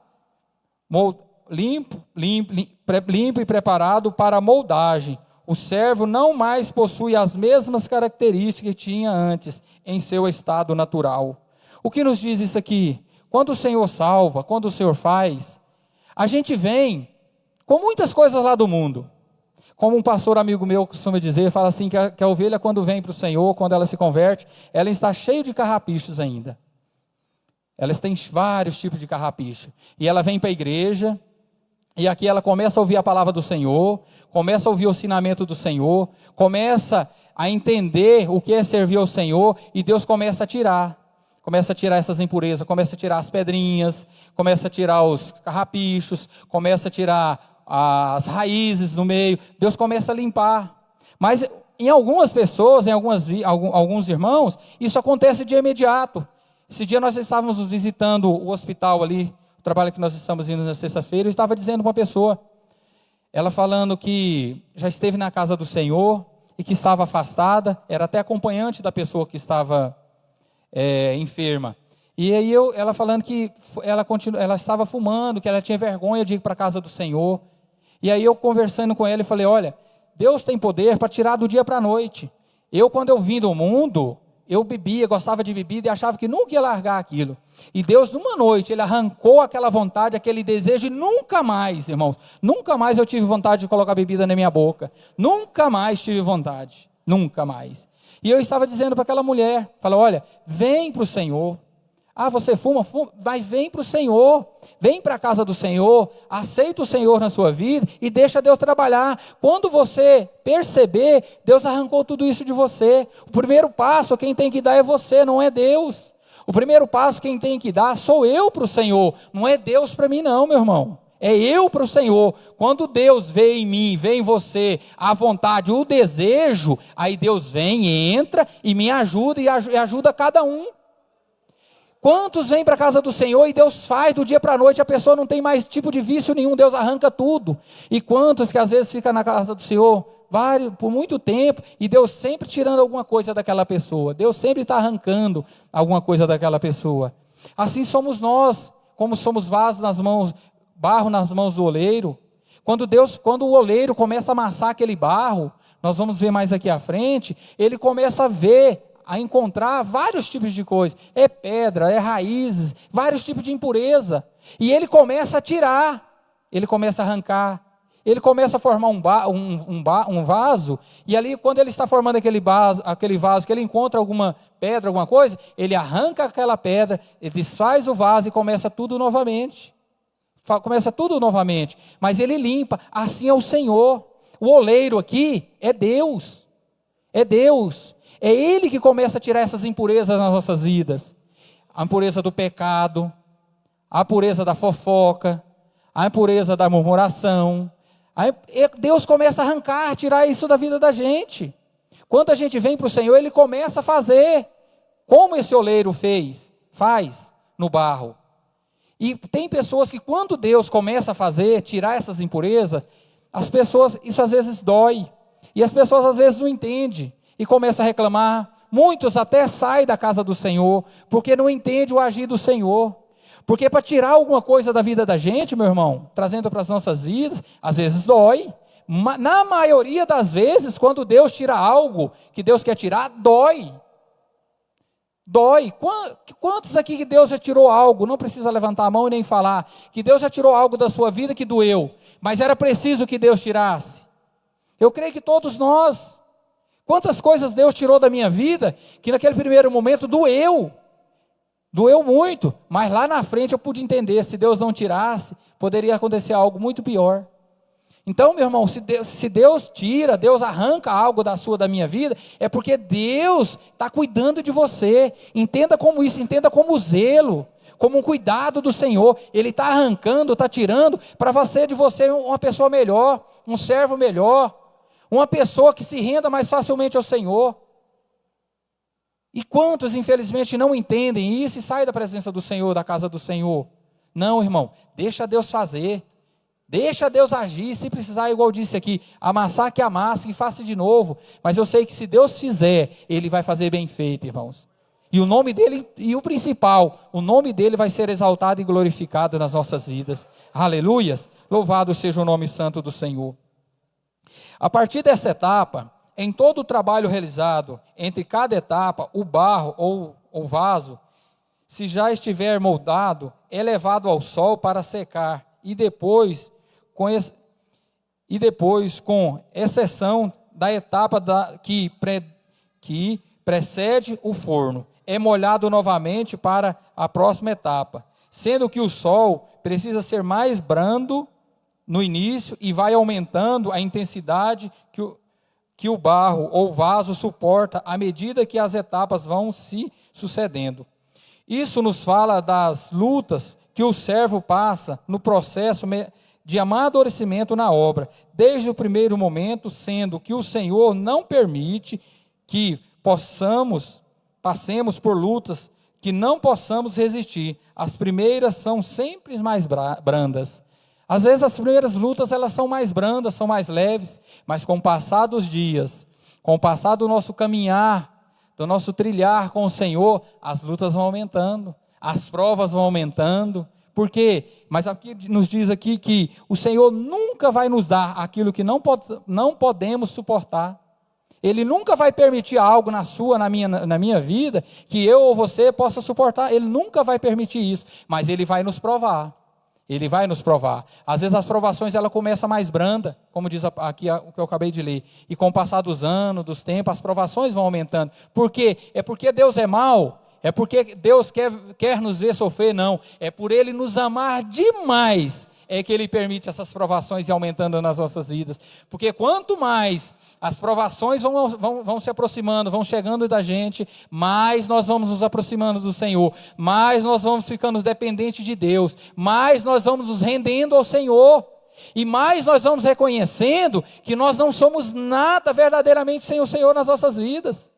limpo e preparado para a moldagem, o servo não mais possui as mesmas características que tinha antes em seu estado natural. O que nos diz isso aqui? Quando o Senhor salva, quando o Senhor faz, a gente vem com muitas coisas lá do mundo. Como um pastor amigo meu costuma dizer, fala assim que a ovelha quando vem para o Senhor, quando ela se converte, ela está cheia de carrapichos ainda. Elas têm vários tipos de carrapicho. E ela vem para a igreja, e aqui ela começa a ouvir a palavra do Senhor, começa a ouvir o ensinamento do Senhor, começa a entender o que é servir ao Senhor, e Deus começa a tirar essas impurezas, começa a tirar as pedrinhas, começa a tirar os carrapichos, começa a tirar as raízes no meio, Deus começa a limpar. Mas em algumas pessoas, alguns irmãos, isso acontece de imediato. Esse dia nós estávamos visitando o hospital ali, o trabalho que nós estamos indo na sexta-feira, eu estava dizendo para uma pessoa, ela falando que já esteve na casa do Senhor e que estava afastada, era até acompanhante da pessoa que estava enferma. E aí ela falando que ela estava fumando, que ela tinha vergonha de ir para a casa do Senhor. E aí eu conversando com ela e falei, olha, Deus tem poder para tirar do dia para a noite. Quando eu vim do mundo, eu bebia, gostava de bebida e achava que nunca ia largar aquilo. E Deus, numa noite, Ele arrancou aquela vontade, aquele desejo, e nunca mais, irmãos, nunca mais eu tive vontade de colocar bebida na minha boca. Nunca mais tive vontade, nunca mais. E eu estava dizendo para aquela mulher, falei, olha, vem para o Senhor. Ah, você fuma, mas vem para o Senhor, vem para a casa do Senhor, aceita o Senhor na sua vida e deixa Deus trabalhar. Quando você perceber, Deus arrancou tudo isso de você. O primeiro passo quem tem que dar é você, não é Deus. O primeiro passo quem tem que dar sou eu para o Senhor, não é Deus para mim não, meu irmão. É eu para o Senhor. Quando Deus vê em mim, vê em você, a vontade, o desejo, aí Deus vem, entra e me ajuda e ajuda cada um. Quantos vêm para a casa do Senhor e Deus faz do dia para a noite, a pessoa não tem mais tipo de vício nenhum, Deus arranca tudo. E quantos que às vezes ficam na casa do Senhor por muito tempo, e Deus sempre tirando alguma coisa daquela pessoa, Deus sempre está arrancando alguma coisa daquela pessoa. Assim somos nós, como somos vasos nas mãos, barro nas mãos do oleiro. Quando o oleiro começa a amassar aquele barro, nós vamos ver mais aqui à frente, ele começa a encontrar vários tipos de coisas, é pedra, é raízes, vários tipos de impureza, e ele começa a tirar, ele começa a arrancar, ele começa a formar um vaso, e ali quando ele está formando aquele vaso, que ele encontra alguma pedra, alguma coisa, ele arranca aquela pedra, ele desfaz o vaso e começa tudo novamente, mas ele limpa. Assim é o Senhor. O oleiro aqui é Deus, é Ele que começa a tirar essas impurezas nas nossas vidas. A impureza do pecado, a impureza da fofoca, a impureza da murmuração. Deus começa a arrancar, tirar isso da vida da gente. Quando a gente vem para o Senhor, Ele começa a fazer, como esse oleiro faz no barro. E tem pessoas que quando Deus começa a fazer, tirar essas impurezas, as pessoas, isso às vezes dói. E as pessoas às vezes não entendem. E começa a reclamar, muitos até saem da casa do Senhor, porque não entendem o agir do Senhor, porque para tirar alguma coisa da vida da gente, meu irmão, trazendo para as nossas vidas, às vezes dói, na maioria das vezes, quando Deus tira algo, que Deus quer tirar, dói, quantos aqui que Deus já tirou algo, não precisa levantar a mão e nem falar, que Deus já tirou algo da sua vida que doeu, mas era preciso que Deus tirasse? Eu creio que todos nós. Quantas coisas Deus tirou da minha vida, que naquele primeiro momento doeu muito, mas lá na frente eu pude entender, se Deus não tirasse, poderia acontecer algo muito pior. Então, meu irmão, se Deus tira, Deus arranca algo da minha vida, é porque Deus está cuidando de você. Entenda como isso, entenda como zelo, como um cuidado do Senhor. Ele está arrancando, está tirando, para fazer de você uma pessoa melhor, um servo melhor, uma pessoa que se renda mais facilmente ao Senhor. E quantos, infelizmente, não entendem isso e saem da presença do Senhor, da casa do Senhor? Não, irmão, deixa Deus fazer. Deixa Deus agir, se precisar, igual disse aqui, amassar que amasse, que faça de novo. Mas eu sei que se Deus fizer, Ele vai fazer bem feito, irmãos. E o nome dEle, e o principal, o nome dEle vai ser exaltado e glorificado nas nossas vidas. Aleluias! Louvado seja o nome santo do Senhor. A partir dessa etapa, em todo o trabalho realizado, entre cada etapa, o barro ou o vaso, se já estiver moldado, é levado ao sol para secar, e depois, com exceção da etapa que precede o forno, é molhado novamente para a próxima etapa, sendo que o sol precisa ser mais brando no início e vai aumentando a intensidade que o barro ou vaso suporta à medida que as etapas vão se sucedendo. Isso nos fala das lutas que o servo passa no processo de amadurecimento na obra, desde o primeiro momento, sendo que o Senhor não permite que passemos por lutas que não possamos resistir. As primeiras são sempre mais brandas. Às vezes as primeiras lutas elas são mais brandas, são mais leves, mas com o passar dos dias, com o passar do nosso caminhar, do nosso trilhar com o Senhor, as lutas vão aumentando, as provas vão aumentando. Por quê? Mas aqui nos diz aqui que o Senhor nunca vai nos dar aquilo que não podemos suportar. Ele nunca vai permitir algo na minha vida que eu ou você possa suportar. Ele nunca vai permitir isso, mas Ele vai nos provar. Ele vai nos provar. Às vezes as provações ela começa mais branda, como diz aqui o que eu acabei de ler. E com o passar dos anos, dos tempos, as provações vão aumentando. Por quê? É porque Deus é mau? É porque Deus quer nos ver sofrer? Não. É por Ele nos amar demais, é que Ele permite essas provações ir aumentando nas nossas vidas. Porque quanto mais as provações vão se aproximando, vão chegando da gente, mais nós vamos nos aproximando do Senhor, mais nós vamos ficando dependentes de Deus, mais nós vamos nos rendendo ao Senhor, e mais nós vamos reconhecendo que nós não somos nada verdadeiramente sem o Senhor nas nossas vidas.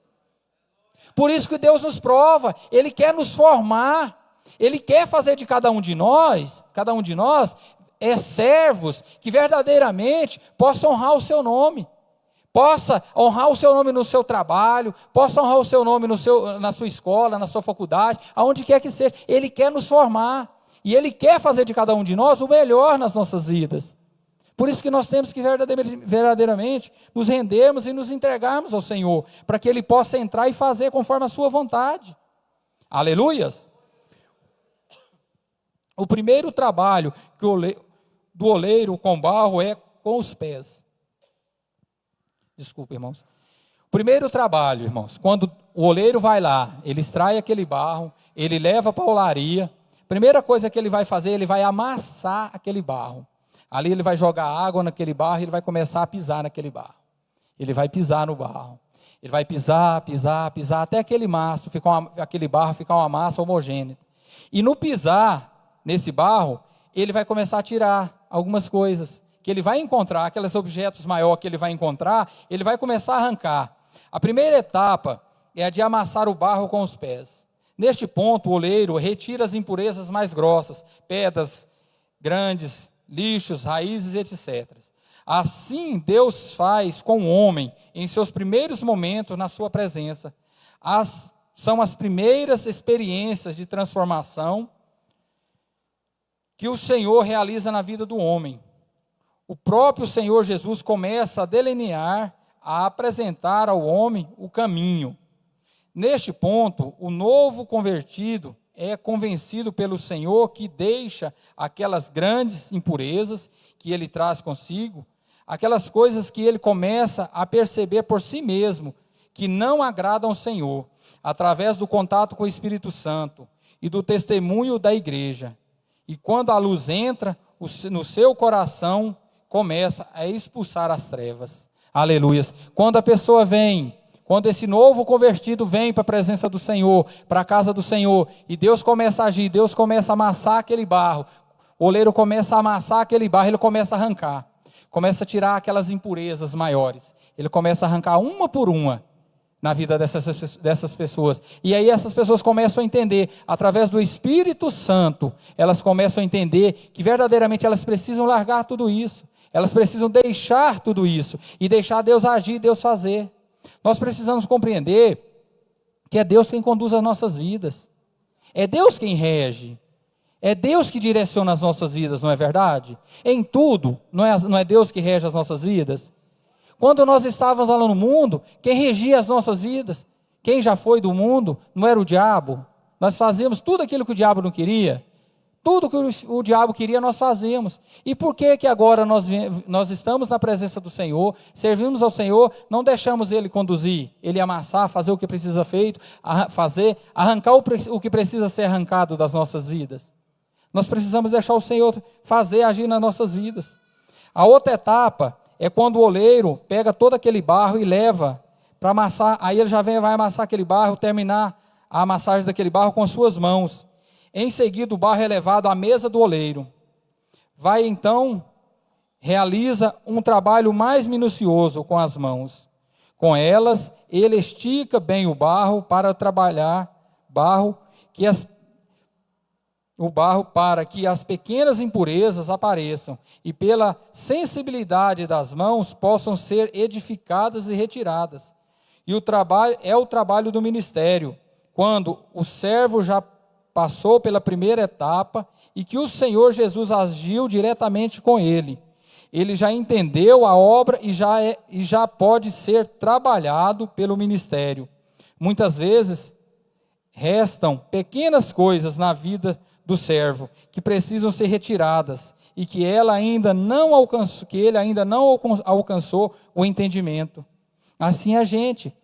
Por isso que Deus nos prova, Ele quer nos formar, Ele quer fazer de cada um de nós servos que verdadeiramente possam honrar o seu nome, possa honrar o seu nome no seu trabalho, possa honrar o seu nome na sua escola, na sua faculdade, aonde quer que seja. Ele quer nos formar, e Ele quer fazer de cada um de nós o melhor nas nossas vidas. Por isso que nós temos que verdadeiramente nos rendermos e nos entregarmos ao Senhor, para que Ele possa entrar e fazer conforme a sua vontade. Aleluias! O primeiro trabalho do oleiro com barro é com os pés. Desculpa, irmãos. O primeiro trabalho, irmãos, quando o oleiro vai lá, ele extrai aquele barro, ele leva para a olaria, a primeira coisa que ele vai fazer, ele vai amassar aquele barro. Ali ele vai jogar água naquele barro e ele vai começar a pisar naquele barro. Ele vai pisar no barro. Ele vai pisar, até aquele barro ficar uma massa homogênea. E no pisar nesse barro, ele vai começar a tirar algumas coisas que ele vai encontrar, aqueles objetos maiores que ele vai encontrar, ele vai começar a arrancar. A primeira etapa é a de amassar o barro com os pés. Neste ponto, o oleiro retira as impurezas mais grossas, pedras grandes, lixos, raízes, etc. Assim Deus faz com o homem em seus primeiros momentos na sua presença. São as primeiras experiências de transformação que o Senhor realiza na vida do homem. O próprio Senhor Jesus começa a delinear, a apresentar ao homem o caminho. Neste ponto, o novo convertido é convencido pelo Senhor que deixa aquelas grandes impurezas que ele traz consigo, aquelas coisas que ele começa a perceber por si mesmo, que não agradam ao Senhor, através do contato com o Espírito Santo e do testemunho da igreja. E quando a luz entra, no seu coração começa a expulsar as trevas. Aleluias. Quando a pessoa vem, quando esse novo convertido vem para a presença do Senhor, para a casa do Senhor, e Deus começa a agir, Deus começa a amassar aquele barro, o oleiro começa a amassar aquele barro, ele começa a arrancar, começa a tirar aquelas impurezas maiores, ele começa a arrancar uma por uma, na vida dessas pessoas. E aí essas pessoas começam a entender, através do Espírito Santo, elas começam a entender que verdadeiramente elas precisam largar tudo isso. Elas precisam deixar tudo isso e deixar Deus agir, Deus fazer. Nós precisamos compreender que é Deus quem conduz as nossas vidas. É Deus quem rege. É Deus que direciona as nossas vidas, não é verdade? Em tudo, não é Deus que rege as nossas vidas? Quando nós estávamos lá no mundo, quem regia as nossas vidas, quem já foi do mundo, não era o diabo. Nós fazíamos tudo aquilo que o diabo não queria. Tudo que o diabo queria, nós fazíamos. E por que que agora nós estamos na presença do Senhor, servimos ao Senhor, não deixamos Ele conduzir, Ele amassar, fazer o que precisa feito, arrancar o que precisa ser arrancado das nossas vidas? Nós precisamos deixar o Senhor fazer, agir nas nossas vidas. A outra etapa é quando o oleiro pega todo aquele barro e leva para amassar, aí ele vai amassar aquele barro, terminar a amassagem daquele barro com as suas mãos. Em seguida o barro é levado à mesa do oleiro. Vai então, realiza um trabalho mais minucioso com as mãos. Com elas, ele estica bem o barro para trabalhar para que as pequenas impurezas apareçam e pela sensibilidade das mãos possam ser edificadas e retiradas. E o trabalho do ministério, quando o servo já passou pela primeira etapa e que o Senhor Jesus agiu diretamente com ele. Ele já entendeu a obra e já pode ser trabalhado pelo ministério. Muitas vezes restam pequenas coisas na vida do servo que precisam ser retiradas e que ele ainda não alcançou o entendimento. Assim a gente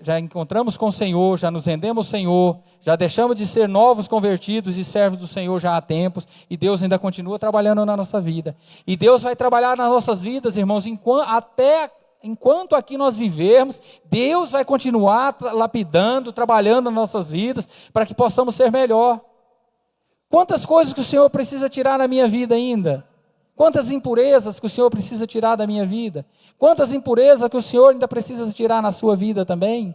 já encontramos com o Senhor, já nos rendemos ao Senhor, já deixamos de ser novos convertidos e servos do Senhor já há tempos, e Deus ainda continua trabalhando na nossa vida. E Deus vai trabalhar nas nossas vidas, irmãos, enquanto aqui nós vivermos, Deus vai continuar lapidando, trabalhando nas nossas vidas, para que possamos ser melhor. Quantas coisas que o Senhor precisa tirar na minha vida ainda? Quantas impurezas que o Senhor precisa tirar da minha vida? Quantas impurezas que o Senhor ainda precisa tirar na sua vida também?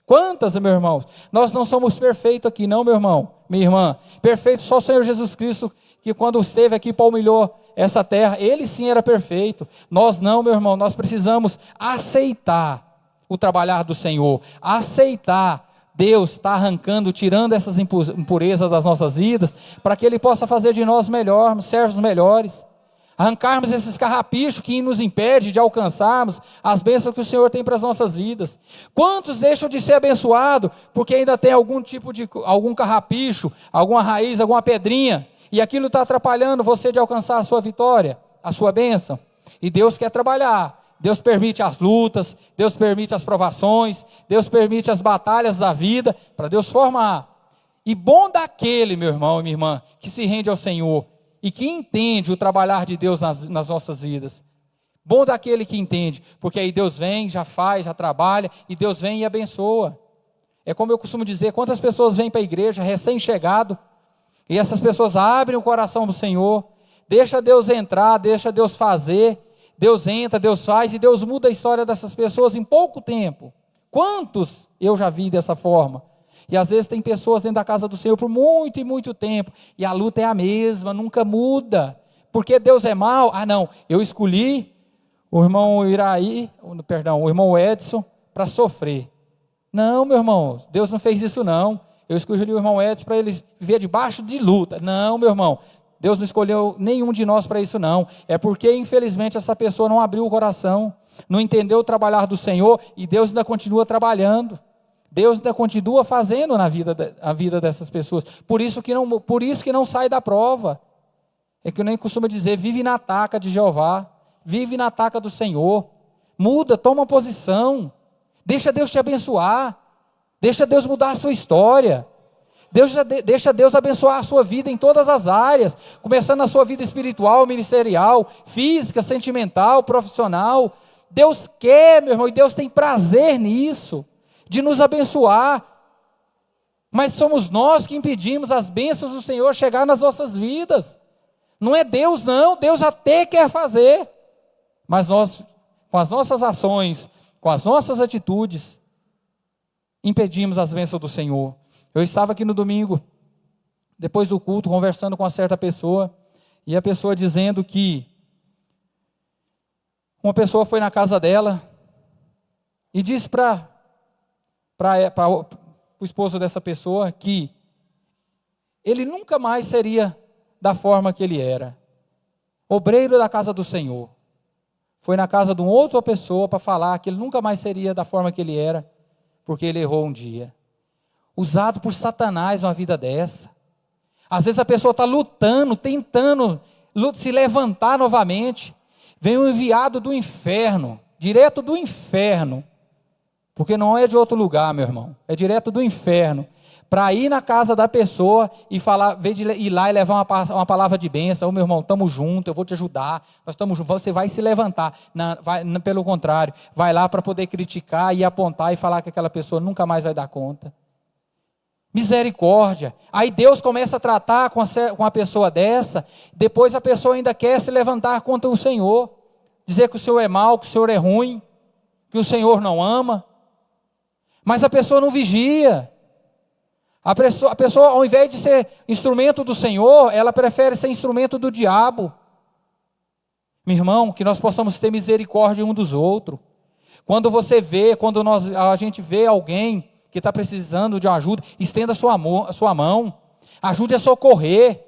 Quantas, meu irmão? Nós não somos perfeitos aqui, não, meu irmão, minha irmã. Perfeito só o Senhor Jesus Cristo, que quando esteve aqui palmilhou essa terra, Ele sim era perfeito. Nós não, meu irmão, nós precisamos aceitar o trabalhar do Senhor, aceitar Deus está arrancando, tirando essas impurezas das nossas vidas, para que Ele possa fazer de nós servos melhores, arrancarmos esses carrapichos que nos impedem de alcançarmos as bênçãos que o Senhor tem para as nossas vidas. Quantos deixam de ser abençoados, porque ainda tem algum carrapicho, alguma raiz, alguma pedrinha, e aquilo está atrapalhando você de alcançar a sua vitória, a sua bênção? E Deus quer trabalhar. Deus permite as lutas, Deus permite as provações, Deus permite as batalhas da vida, para Deus formar. E bom daquele, meu irmão e minha irmã, que se rende ao Senhor, e que entende o trabalhar de Deus nas nossas vidas. Bom daquele que entende, porque aí Deus vem, já faz, já trabalha, e Deus vem e abençoa. É como eu costumo dizer, quantas pessoas vêm para a igreja recém-chegado, e essas pessoas abrem o coração do Senhor, deixa Deus entrar, deixa Deus fazer, Deus entra, Deus faz, e Deus muda a história dessas pessoas em pouco tempo. Quantos eu já vi dessa forma? E às vezes tem pessoas dentro da casa do Senhor por muito e muito tempo, e a luta é a mesma, nunca muda. Porque Deus é mau? Ah não, eu escolhi o irmão o irmão Edson para sofrer. Não, meu irmão, Deus não fez isso não. Eu escolhi o irmão Edson para ele viver debaixo de luta. Não, meu irmão, Deus não escolheu nenhum de nós para isso não. É porque infelizmente essa pessoa não abriu o coração, não entendeu o trabalhar do Senhor, e Deus ainda continua trabalhando. Deus ainda continua fazendo a vida dessas pessoas. Por isso que não sai da prova. É que eu nem costumo dizer, vive na taca de Jeová, vive na taca do Senhor, muda, toma posição, deixa Deus te abençoar, deixa Deus mudar a sua história, deixa Deus abençoar a sua vida em todas as áreas, começando na sua vida espiritual, ministerial, física, sentimental, profissional. Deus quer, meu irmão, e Deus tem prazer nisso, de nos abençoar, mas somos nós que impedimos as bênçãos do Senhor chegar nas nossas vidas. Não é Deus não, Deus até quer fazer, mas nós, com as nossas ações, com as nossas atitudes, impedimos as bênçãos do Senhor. Eu estava aqui no domingo, depois do culto, conversando com uma certa pessoa, e a pessoa dizendo que uma pessoa foi na casa dela e disse para o esposo dessa pessoa que ele nunca mais seria da forma que ele era, obreiro da casa do Senhor. Foi na casa de uma outra pessoa para falar que ele nunca mais seria da forma que ele era, porque ele errou um dia. Usado por Satanás uma vida dessa. Às vezes a pessoa está lutando, tentando se levantar novamente. Vem um enviado do inferno, direto do inferno, porque não é de outro lugar, meu irmão, é direto do inferno, para ir na casa da pessoa e falar, em vez de ir lá e levar uma palavra de bênção, meu irmão, estamos juntos, eu vou te ajudar, nós estamos juntos, você vai se levantar. Pelo contrário, vai lá para poder criticar e apontar e falar que aquela pessoa nunca mais vai dar conta. Misericórdia. Aí Deus começa a tratar com uma pessoa dessa, depois a pessoa ainda quer se levantar contra o Senhor, dizer que o Senhor é mau, que o Senhor é ruim, que o Senhor não ama, mas a pessoa não vigia. A pessoa, ao invés de ser instrumento do Senhor, ela prefere ser instrumento do diabo. Meu irmão, que nós possamos ter misericórdia um dos outros. Quando você vê, a gente vê alguém que está precisando de ajuda, estenda a sua mão, ajude a socorrer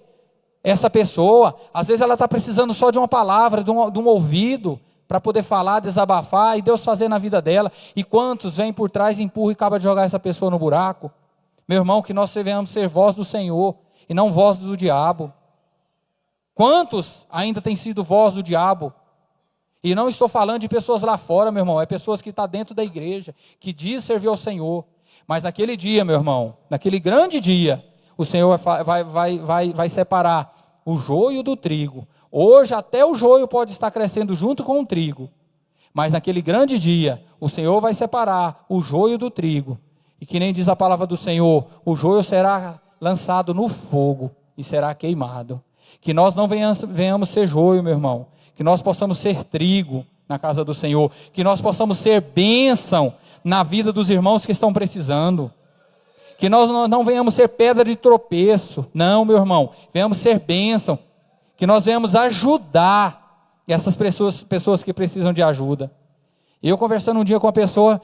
essa pessoa. Às vezes ela está precisando só de uma palavra, de um ouvido, para poder falar, desabafar, e Deus fazer na vida dela. E quantos vêm por trás, empurram e acabam de jogar essa pessoa no buraco? Meu irmão, que nós devemos ser voz do Senhor, e não voz do diabo. Quantos ainda têm sido voz do diabo? E não estou falando de pessoas lá fora, meu irmão, é pessoas que estão dentro da igreja, que diz servir ao Senhor. Mas naquele dia, meu irmão, naquele grande dia, o Senhor vai separar o joio do trigo. Hoje até o joio pode estar crescendo junto com o trigo. Mas naquele grande dia, o Senhor vai separar o joio do trigo. E que nem diz a palavra do Senhor, o joio será lançado no fogo e será queimado. Que nós não venhamos ser joio, meu irmão. Que nós possamos ser trigo na casa do Senhor. Que nós possamos ser bênção na vida dos irmãos que estão precisando. Que nós não venhamos ser pedra de tropeço. Não, meu irmão. Venhamos ser bênção. Que nós venhamos ajudar essas pessoas que precisam de ajuda. Eu conversando um dia com uma pessoa,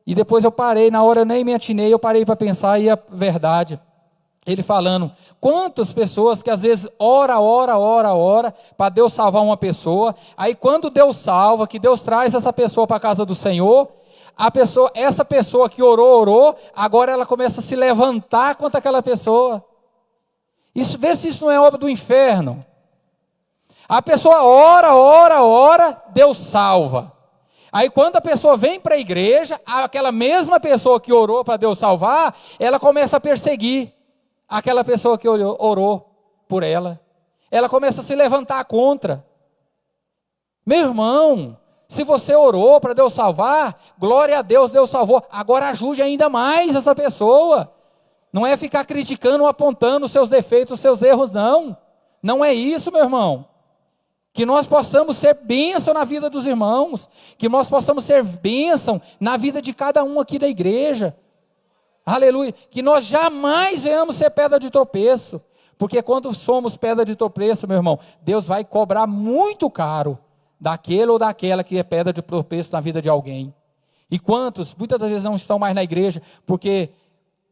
e depois eu parei, na hora eu nem me atinei, eu parei para pensar, e a verdade. Ele falando, quantas pessoas que às vezes ora, para Deus salvar uma pessoa, aí quando Deus salva, que Deus traz essa pessoa para a casa do Senhor, essa pessoa que orou, agora ela começa a se levantar contra aquela pessoa. Vê se isso não é obra do inferno. A pessoa ora, Deus salva. Aí quando a pessoa vem para a igreja, aquela mesma pessoa que orou para Deus salvar, ela começa a perseguir aquela pessoa que orou por ela. Ela começa a se levantar contra. Meu irmão, se você orou para Deus salvar, glória a Deus, Deus salvou. Agora ajude ainda mais essa pessoa. Não é ficar criticando ou apontando os seus defeitos, os seus erros, não. Não é isso, meu irmão. Que nós possamos ser bênção na vida dos irmãos, que nós possamos ser bênção na vida de cada um aqui da igreja, aleluia, que nós jamais venhamos ser pedra de tropeço, porque quando somos pedra de tropeço, meu irmão, Deus vai cobrar muito caro, daquele ou daquela que é pedra de tropeço na vida de alguém. E quantos, muitas das vezes não estão mais na igreja, porque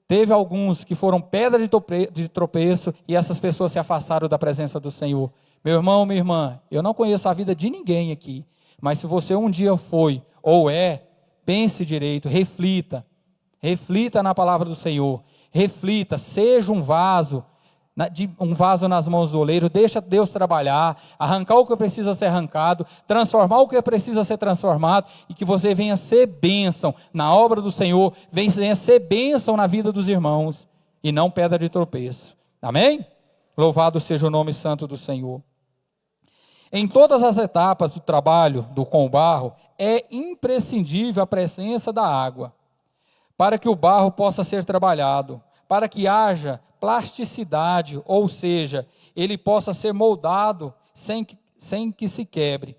teve alguns que foram pedra de tropeço, e essas pessoas se afastaram da presença do Senhor. Meu irmão, minha irmã, eu não conheço a vida de ninguém aqui, mas se você um dia foi, ou pense direito, reflita na palavra do Senhor, reflita, seja um vaso nas mãos do oleiro, deixa Deus trabalhar, arrancar o que precisa ser arrancado, transformar o que precisa ser transformado, e que você venha ser bênção na obra do Senhor, venha ser bênção na vida dos irmãos, e não pedra de tropeço, amém? Louvado seja o nome santo do Senhor. Em todas as etapas do trabalho com o barro, é imprescindível a presença da água, para que o barro possa ser trabalhado, para que haja plasticidade, ou seja, ele possa ser moldado sem que se quebre.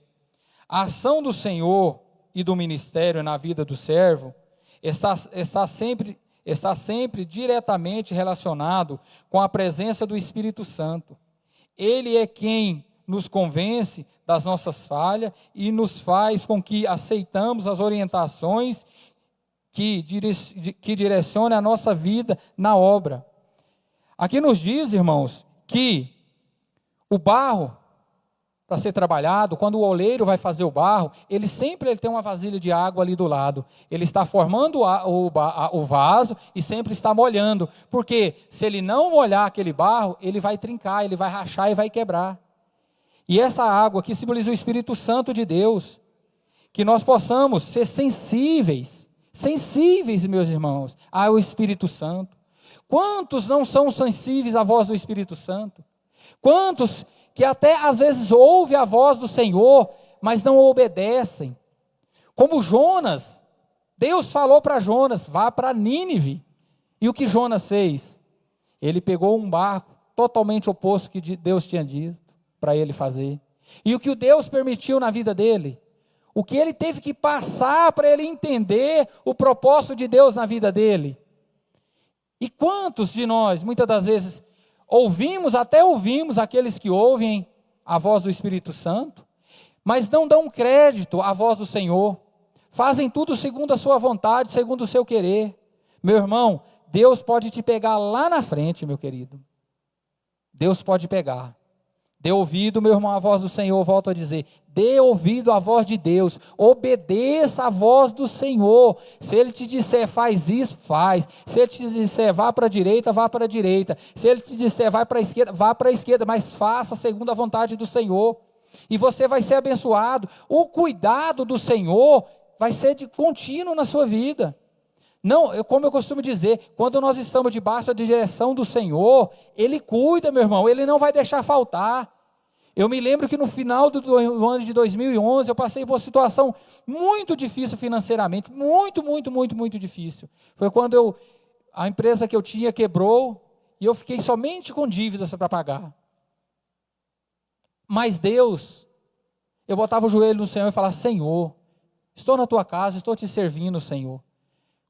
A ação do Senhor e do ministério na vida do servo está sempre diretamente relacionado com a presença do Espírito Santo. Ele é quem nos convence das nossas falhas e nos faz com que aceitamos as orientações que direcionam a nossa vida na obra. Aqui nos diz, irmãos, que o barro, para ser trabalhado, quando o oleiro vai fazer o barro, ele tem uma vasilha de água ali do lado. Ele está formando o vaso e sempre está molhando. Porque se ele não molhar aquele barro, ele vai trincar, ele vai rachar e vai quebrar. E essa água aqui simboliza o Espírito Santo de Deus. Que nós possamos ser sensíveis, meus irmãos, ao Espírito Santo. Quantos não são sensíveis à voz do Espírito Santo? Quantos que até às vezes ouvem a voz do Senhor, mas não obedecem? Como Jonas, Deus falou para Jonas, vá para Nínive. E o que Jonas fez? Ele pegou um barco totalmente oposto que Deus tinha dito para ele fazer. E o que o Deus permitiu na vida dele? O que ele teve que passar para ele entender o propósito de Deus na vida dele? E quantos de nós, muitas das vezes, ouvimos aqueles que ouvem a voz do Espírito Santo, mas não dão crédito à voz do Senhor, fazem tudo segundo a sua vontade, segundo o seu querer. Meu irmão, Deus pode te pegar lá na frente, meu querido. Deus pode pegar. Dê ouvido, meu irmão, à voz do Senhor, volto a dizer, dê ouvido à voz de Deus, obedeça à voz do Senhor. Se Ele te disser, faz isso, faz. Se Ele te disser, vá para a direita, vá para a direita. Se Ele te disser, vai para a esquerda, vá para a esquerda, mas faça segundo a vontade do Senhor. E você vai ser abençoado. O cuidado do Senhor vai ser contínuo na sua vida. Não, como eu costumo dizer, quando nós estamos debaixo da direção do Senhor, Ele cuida, meu irmão, Ele não vai deixar faltar. Eu me lembro que no final do ano de 2011, eu passei por uma situação muito difícil financeiramente, muito difícil. Foi quando a empresa que eu tinha quebrou, e eu fiquei somente com dívidas para pagar. Mas Deus, eu botava o joelho no Senhor e falava, Senhor, estou na tua casa, estou te servindo, Senhor.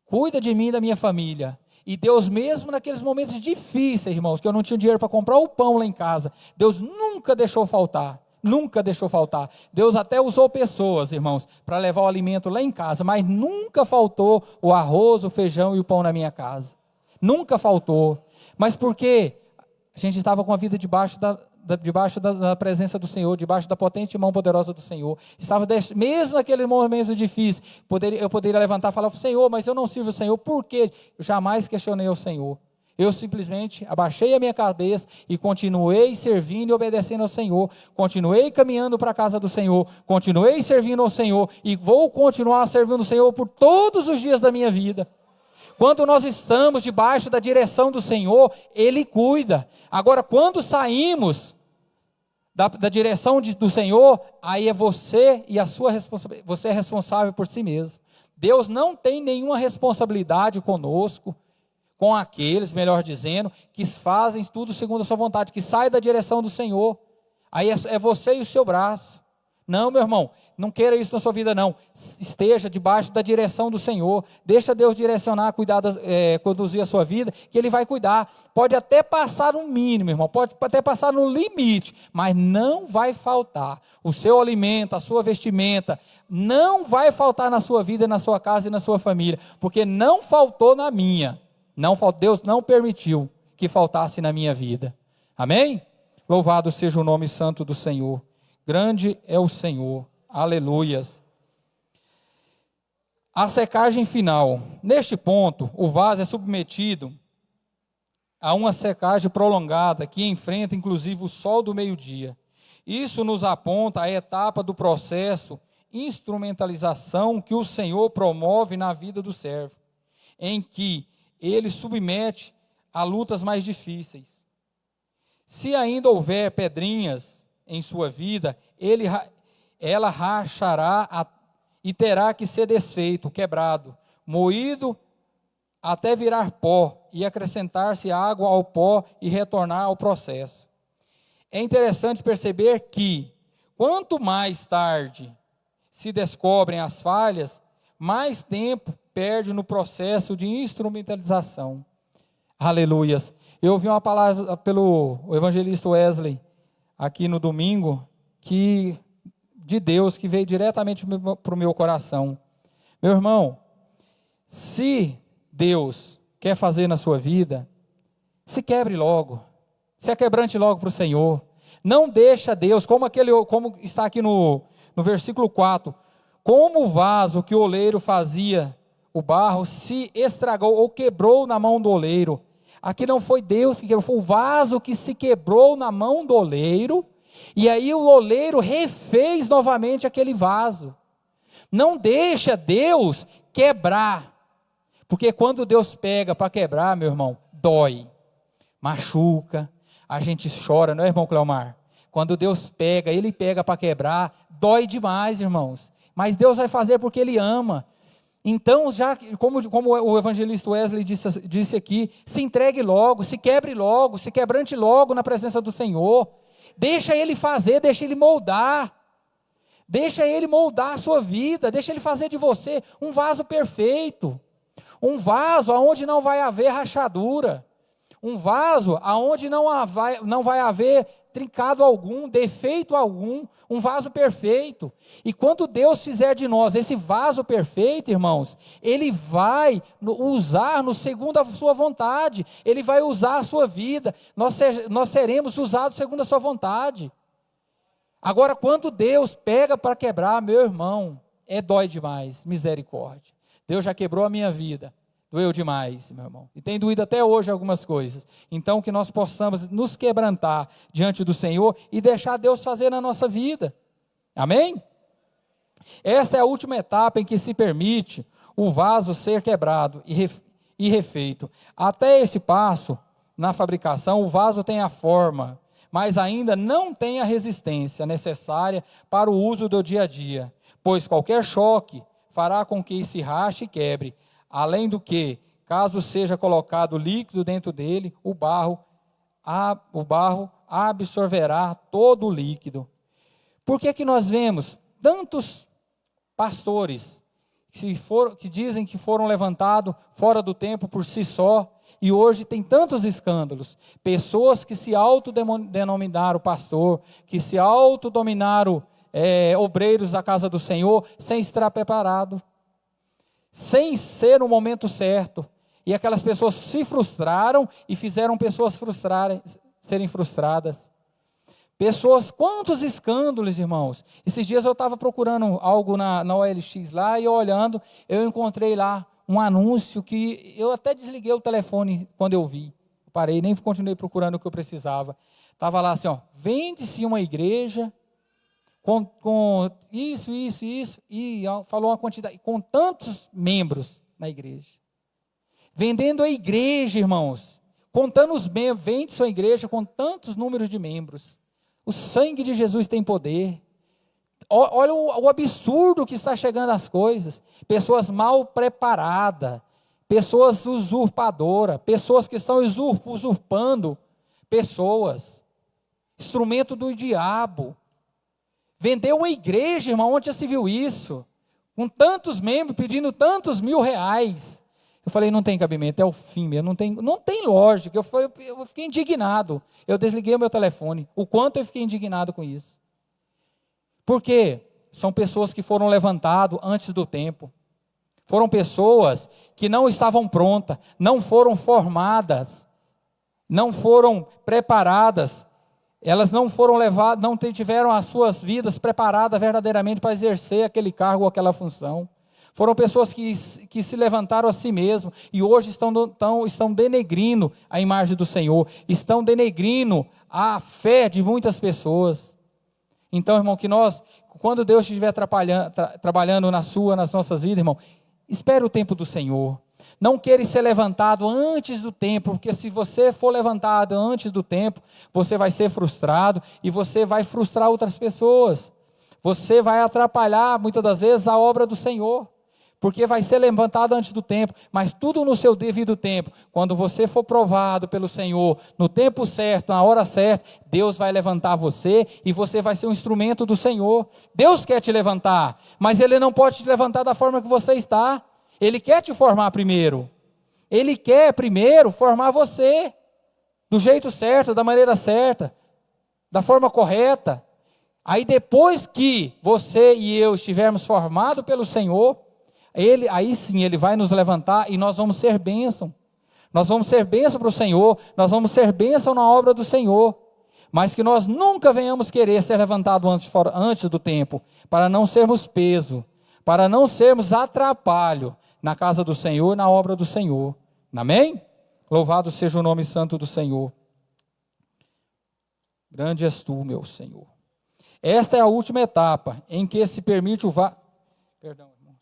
Cuida de mim e da minha família. E Deus, mesmo naqueles momentos difíceis, irmãos, que eu não tinha dinheiro para comprar o pão lá em casa, Deus nunca deixou faltar. Nunca deixou faltar. Deus até usou pessoas, irmãos, para levar o alimento lá em casa, mas nunca faltou o arroz, o feijão e o pão na minha casa. Nunca faltou. Mas por quê? A gente estava com a vida debaixo da presença do Senhor, debaixo da potente mão poderosa do Senhor. Mesmo naquele momento difícil, eu poderia levantar e falar, Senhor, mas eu não sirvo o Senhor. Por quê? Eu jamais questionei o Senhor. Eu simplesmente abaixei a minha cabeça e continuei servindo e obedecendo ao Senhor. Continuei caminhando para a casa do Senhor. Continuei servindo ao Senhor. E vou continuar servindo o Senhor por todos os dias da minha vida. Quando nós estamos debaixo da direção do Senhor, Ele cuida. Agora, quando saímos da direção do Senhor, aí é você e a sua responsabilidade. Você é responsável por si mesmo. Deus não tem nenhuma responsabilidade conosco, com aqueles, melhor dizendo, que fazem tudo segundo a sua vontade, que saem da direção do Senhor. Aí é você e o seu braço. Não, meu irmão, não queira isso na sua vida, não. Esteja debaixo da direção do Senhor. Deixa Deus direcionar, conduzir a sua vida, que Ele vai cuidar. Pode até passar no mínimo, irmão, pode até passar no limite, mas não vai faltar. O seu alimento, a sua vestimenta, não vai faltar na sua vida, na sua casa e na sua família, porque não faltou na minha. Deus não permitiu que faltasse na minha vida. Amém? Louvado seja o nome santo do Senhor. Grande é o Senhor. Aleluias. A secagem final. Neste ponto, o vaso é submetido a uma secagem prolongada que enfrenta inclusive o sol do meio-dia. Isso nos aponta a etapa do processo instrumentalização que o Senhor promove na vida do servo, em que ele submete a lutas mais difíceis. Se ainda houver pedrinhas em sua vida, ela rachará e terá que ser desfeito, quebrado, moído até virar pó e acrescentar-se água ao pó e retornar ao processo. É interessante perceber que, quanto mais tarde se descobrem as falhas, mais tempo perde no processo de instrumentalização. Aleluias. Eu ouvi uma palavra pelo evangelista Wesley, aqui no domingo, de Deus, que veio diretamente para o meu coração. Meu irmão, se Deus quer fazer na sua vida, se quebre logo, se aquebrante logo para o Senhor. Não deixa Deus, como está aqui no versículo 4, como o vaso que o oleiro fazia, o barro, se estragou ou quebrou na mão do oleiro. Aqui não foi Deus que quebrou, foi o vaso que se quebrou na mão do oleiro, e aí o oleiro refez novamente aquele vaso. Não deixa Deus quebrar, porque quando Deus pega para quebrar, meu irmão, dói, machuca, a gente chora, não é, irmão Cleomar? Quando Deus pega, Ele pega para quebrar, dói demais, irmãos, mas Deus vai fazer porque Ele ama. Então, já como o evangelista Wesley disse aqui, se entregue logo, se quebre logo, se quebrante logo na presença do Senhor. Deixa Ele fazer, deixa Ele moldar. Deixa Ele moldar a sua vida, deixa Ele fazer de você um vaso perfeito. Um vaso onde não vai haver rachadura. Um vaso onde não vai haver trincado algum, defeito algum, um vaso perfeito. E quando Deus fizer de nós esse vaso perfeito, irmãos, Ele vai usar no segundo a sua vontade, Ele vai usar a sua vida, nós seremos usados segundo a sua vontade. Agora, quando Deus pega para quebrar, meu irmão, dói demais, misericórdia. Deus já quebrou a minha vida. Doeu demais, meu irmão. E tem doído até hoje algumas coisas. Então, que nós possamos nos quebrantar diante do Senhor e deixar Deus fazer na nossa vida. Amém? Essa é a última etapa em que se permite o vaso ser quebrado e refeito. Até esse passo, na fabricação, o vaso tem a forma, mas ainda não tem a resistência necessária para o uso do dia a dia, pois qualquer choque fará com que se rache e quebre. Além do que, caso seja colocado líquido dentro dele, o barro absorverá todo o líquido. Por que nós vemos tantos pastores que dizem que foram levantados fora do tempo por si só, e hoje tem tantos escândalos? Pessoas que se autodenominaram pastor, que se autodominaram obreiros da casa do Senhor, sem estar preparado, sem ser no momento certo, e aquelas pessoas se frustraram e fizeram pessoas serem frustradas. Pessoas, quantos escândalos, irmãos. Esses dias eu estava procurando algo na OLX lá, e olhando, eu encontrei lá um anúncio que eu até desliguei o telefone quando eu vi. Parei, nem continuei procurando o que eu precisava. Estava lá assim, vende-se uma igreja com isso, e falou uma quantidade, com tantos membros na igreja. Vendendo a igreja, irmãos, contando os membros, vende sua igreja com tantos números de membros. O sangue de Jesus tem poder. Olha o absurdo que está chegando às coisas. Pessoas mal preparadas, pessoas usurpadoras, pessoas que estão usurpando pessoas, instrumento do diabo. Vendeu uma igreja, irmão, onde já se viu isso? Com tantos membros, pedindo tantos R$1.000. Eu falei, não tem cabimento, é o fim mesmo, não tem lógica. Eu fiquei indignado. Eu desliguei o meu telefone. O quanto eu fiquei indignado com isso. Por quê? São pessoas que foram levantadas antes do tempo. Foram pessoas que não estavam prontas, não foram formadas, não foram preparadas. Elas não foram levadas, não tiveram as suas vidas preparadas verdadeiramente para exercer aquele cargo ou aquela função. Foram pessoas que se levantaram a si mesmos e hoje estão denegrindo a imagem do Senhor, estão denegrindo a fé de muitas pessoas. Então, irmão, que nós, quando Deus estiver trabalhando nas nossas vidas, irmão, espere o tempo do Senhor. Não queira ser levantado antes do tempo, porque se você for levantado antes do tempo, você vai ser frustrado e você vai frustrar outras pessoas. Você vai atrapalhar, muitas das vezes, a obra do Senhor. porque vai ser levantado antes do tempo, mas tudo no seu devido tempo. Quando você for provado pelo Senhor, no tempo certo, na hora certa, Deus vai levantar você e você vai ser um instrumento do Senhor. Deus quer te levantar, mas Ele não pode te levantar da forma que você está. Ele quer te formar primeiro. Ele quer primeiro formar você do jeito certo, da maneira certa, da forma correta. Aí depois que você e eu estivermos formados pelo Senhor, aí sim Ele vai nos levantar e nós vamos ser bênção. Nós vamos ser bênção para o Senhor, nós vamos ser bênção na obra do Senhor. Mas que nós nunca venhamos querer ser levantados antes do tempo, para não sermos peso, para não sermos atrapalho na casa do Senhor, na obra do Senhor. Amém? Louvado seja o nome santo do Senhor. Grande és tu, meu Senhor. Esta é a última etapa em que se permite Perdão, irmãos.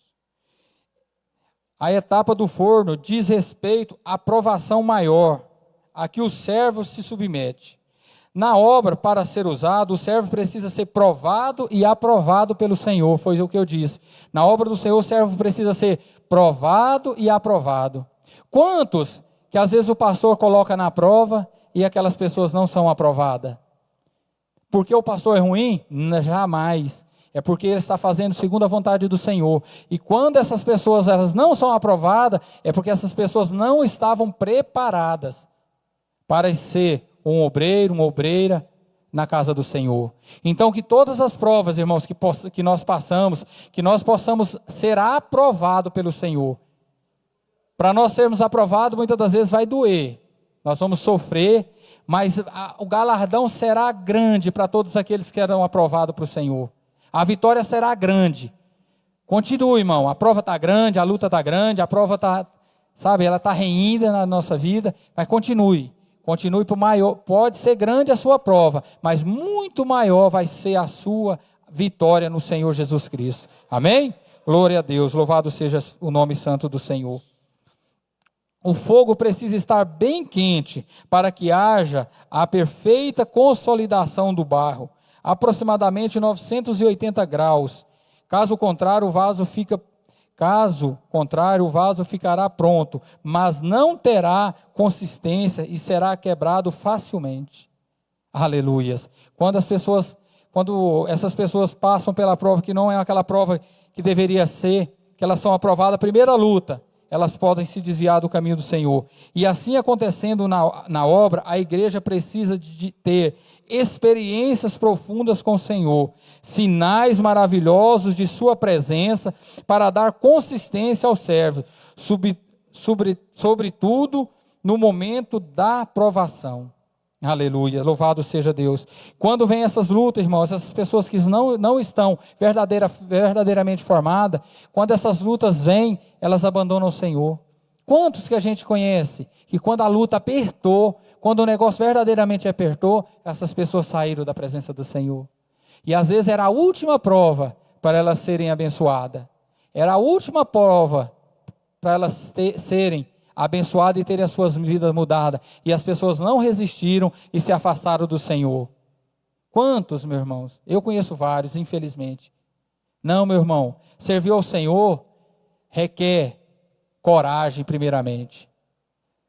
A etapa do forno diz respeito à provação maior, a que o servo se submete. Na obra, para ser usado, o servo precisa ser provado e aprovado pelo Senhor, foi o que eu disse. Na obra do Senhor, o servo precisa ser provado e aprovado. Quantos que às vezes o pastor coloca na prova e aquelas pessoas não são aprovadas? Porque o pastor é ruim? Jamais. É porque ele está fazendo segundo a vontade do Senhor. E quando essas pessoas elas não são aprovadas, é porque essas pessoas não estavam preparadas para ser um obreiro, uma obreira na casa do Senhor. Então que todas as provas, irmãos, que nós passamos, que nós possamos ser aprovados pelo Senhor. Para nós sermos aprovados, muitas das vezes vai doer. Nós vamos sofrer, mas o galardão será grande para todos aqueles que serão aprovados para o Senhor. A vitória será grande. Continue, irmão, a prova está grande, a luta está grande, a prova está, ela está reinda na nossa vida, mas continue por maior, pode ser grande a sua prova, mas muito maior vai ser a sua vitória no Senhor Jesus Cristo. Amém? Glória a Deus, louvado seja o nome santo do Senhor. O fogo precisa estar bem quente para que haja a perfeita consolidação do barro, aproximadamente 980 graus. Caso contrário, o vaso ficará pronto, mas não terá consistência e será quebrado facilmente. Aleluias. Quando essas pessoas passam pela prova que não é aquela prova que deveria ser, que elas são aprovadas, a primeira luta, elas podem se desviar do caminho do Senhor. E assim acontecendo na obra, a igreja precisa de ter experiências profundas com o Senhor, sinais maravilhosos de sua presença, para dar consistência ao servo, sobretudo no momento da provação. Aleluia, louvado seja Deus. Quando vem essas lutas, irmãos, essas pessoas que não estão verdadeiramente formadas, quando essas lutas vêm, elas abandonam o Senhor. Quantos que a gente conhece, que quando a luta apertou, quando o negócio verdadeiramente apertou, essas pessoas saíram da presença do Senhor. E às vezes era a última prova para elas serem abençoadas. Era a última prova para elas serem abençoadas e terem as suas vidas mudadas. E as pessoas não resistiram e se afastaram do Senhor. Quantos, meus irmãos? Eu conheço vários, infelizmente. Não, meu irmão, servir ao Senhor requer coragem primeiramente.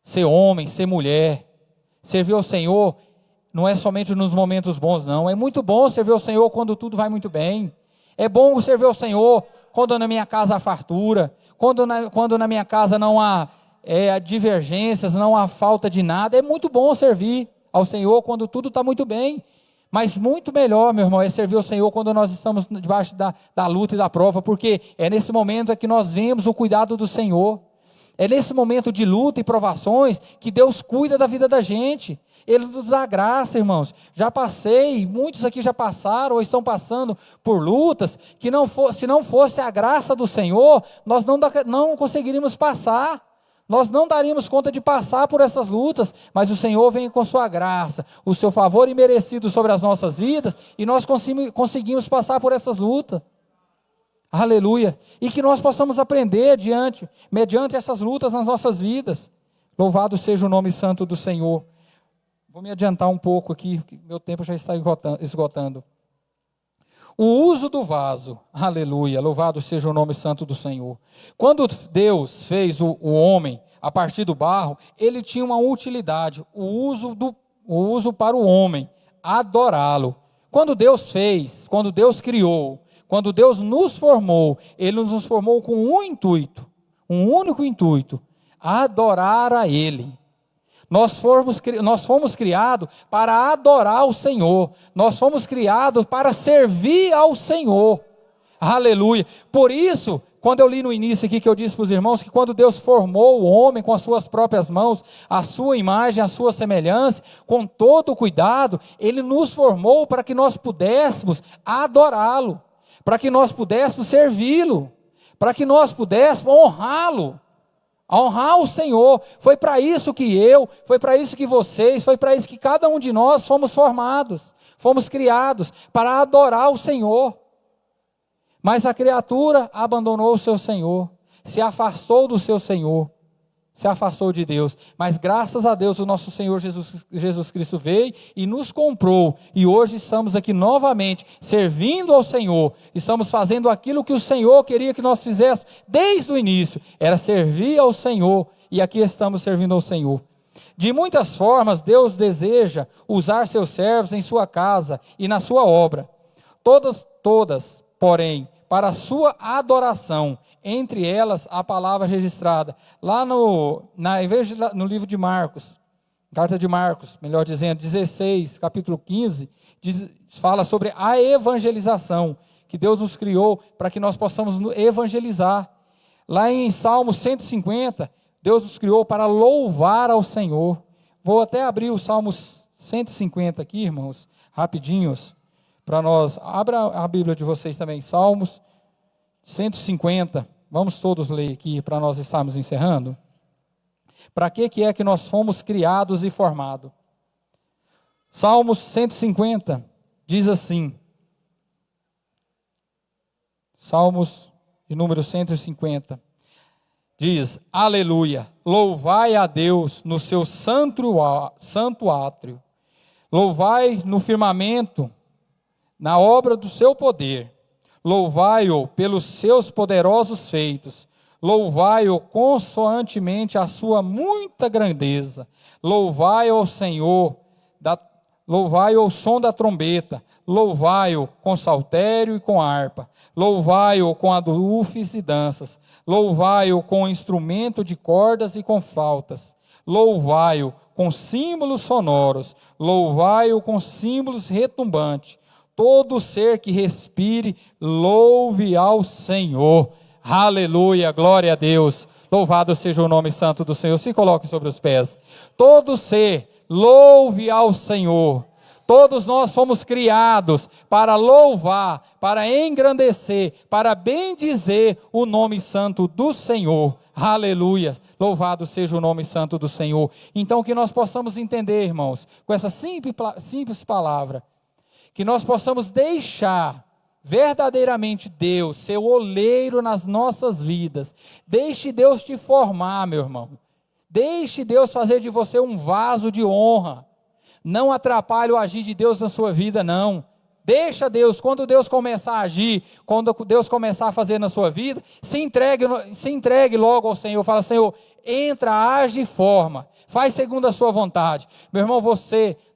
Ser homem, ser mulher. Servir ao Senhor não é somente nos momentos bons, não. É muito bom servir ao Senhor quando tudo vai muito bem. É bom servir ao Senhor quando na minha casa há fartura, quando na minha casa não há divergências, não há falta de nada. É muito bom servir ao Senhor quando tudo está muito bem. Mas muito melhor, meu irmão, é servir ao Senhor quando nós estamos debaixo da luta e da prova, porque é nesse momento que nós vemos o cuidado do Senhor. É nesse momento de luta e provações que Deus cuida da vida da gente. Ele nos dá graça, irmãos. Já passei, muitos aqui já passaram ou estão passando por lutas que se não fosse a graça do Senhor, nós não conseguiríamos passar. Nós não daríamos conta de passar por essas lutas, mas o Senhor vem com sua graça, o seu favor imerecido sobre as nossas vidas, e nós conseguimos passar por essas lutas. Aleluia. E que nós possamos aprender mediante essas lutas nas nossas vidas. Louvado seja o nome santo do Senhor. Vou me adiantar um pouco aqui, porque meu tempo já está esgotando. O uso do vaso, aleluia, louvado seja o nome santo do Senhor. Quando Deus fez o homem a partir do barro, ele tinha uma utilidade, o uso para o homem, adorá-lo. Quando Deus fez, quando Deus criou, quando Deus nos formou, Ele nos formou com um intuito, um único intuito, adorar a Ele. Nós fomos criados para adorar o Senhor, nós fomos criados para servir ao Senhor, aleluia. Por isso, quando eu li no início aqui que eu disse para os irmãos, que quando Deus formou o homem com as suas próprias mãos, a sua imagem, a sua semelhança, com todo o cuidado, Ele nos formou para que nós pudéssemos adorá-lo, para que nós pudéssemos servi-lo, para que nós pudéssemos honrá-lo. Honrar o Senhor, foi para isso que foi para isso que vocês, foi para isso que cada um de nós fomos formados, fomos criados, para adorar o Senhor. Mas a criatura abandonou o seu Senhor, se afastou do seu Senhor, se afastou de Deus. Mas graças a Deus o nosso Senhor Jesus Cristo veio e nos comprou. E hoje estamos aqui novamente servindo ao Senhor. Estamos fazendo aquilo que o Senhor queria que nós fizéssemos desde o início. Era servir ao Senhor. E aqui estamos servindo ao Senhor. De muitas formas Deus deseja usar seus servos em sua casa e na sua obra. Todas, porém, para a sua adoração, entre elas a palavra registrada, lá no livro de Marcos, carta de Marcos, melhor dizendo, 16, capítulo 15, fala sobre a evangelização, que Deus nos criou para que nós possamos evangelizar. Lá em Salmo 150, Deus nos criou para louvar ao Senhor. Vou até abrir o Salmo 150 aqui, irmãos, rapidinhos, para nós. Abra a Bíblia de vocês também, Salmos 150, vamos todos ler aqui para nós estarmos encerrando. Para que é que nós fomos criados e formados? Salmos 150 diz assim, Salmos de número 150, diz, aleluia, louvai a Deus no seu santo átrio, louvai no firmamento, na obra do seu poder, louvai-o pelos seus poderosos feitos, louvai-o consoantemente a sua muita grandeza, louvai-o ao Senhor, louvai-o ao som da trombeta, louvai-o com saltério e com harpa, louvai-o com adufes e danças, louvai-o com instrumento de cordas e com flautas, louvai-o com símbolos sonoros, louvai-o com símbolos retumbantes. Todo ser que respire, louve ao Senhor. Aleluia, glória a Deus. Louvado seja o nome santo do Senhor. Se coloque sobre os pés. Todo ser, louve ao Senhor. Todos nós fomos criados para louvar, para engrandecer, para bendizer o nome santo do Senhor. Aleluia, louvado seja o nome santo do Senhor. Então que nós possamos entender, irmãos, com essa simples palavra, que nós possamos deixar verdadeiramente Deus ser o oleiro nas nossas vidas. Deixe Deus te formar, meu irmão. Deixe Deus fazer de você um vaso de honra. Não atrapalhe o agir de Deus na sua vida, não. Deixa Deus, quando Deus começar a agir, quando Deus começar a fazer na sua vida, se entregue logo ao Senhor. Fala, Senhor, entra, age e forma. Faz segundo a sua vontade. Meu irmão,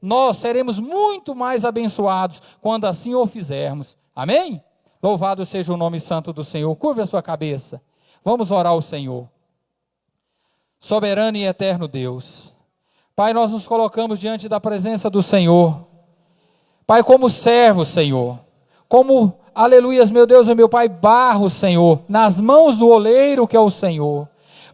nós seremos muito mais abençoados quando assim o fizermos. Amém? Louvado seja o nome santo do Senhor. Curve a sua cabeça. Vamos orar ao Senhor. Soberano e eterno Deus. Pai, nós nos colocamos diante da presença do Senhor. Pai, como servo, Senhor. Como, aleluias, meu Deus e meu Pai, barro, Senhor, nas mãos do oleiro que é o Senhor.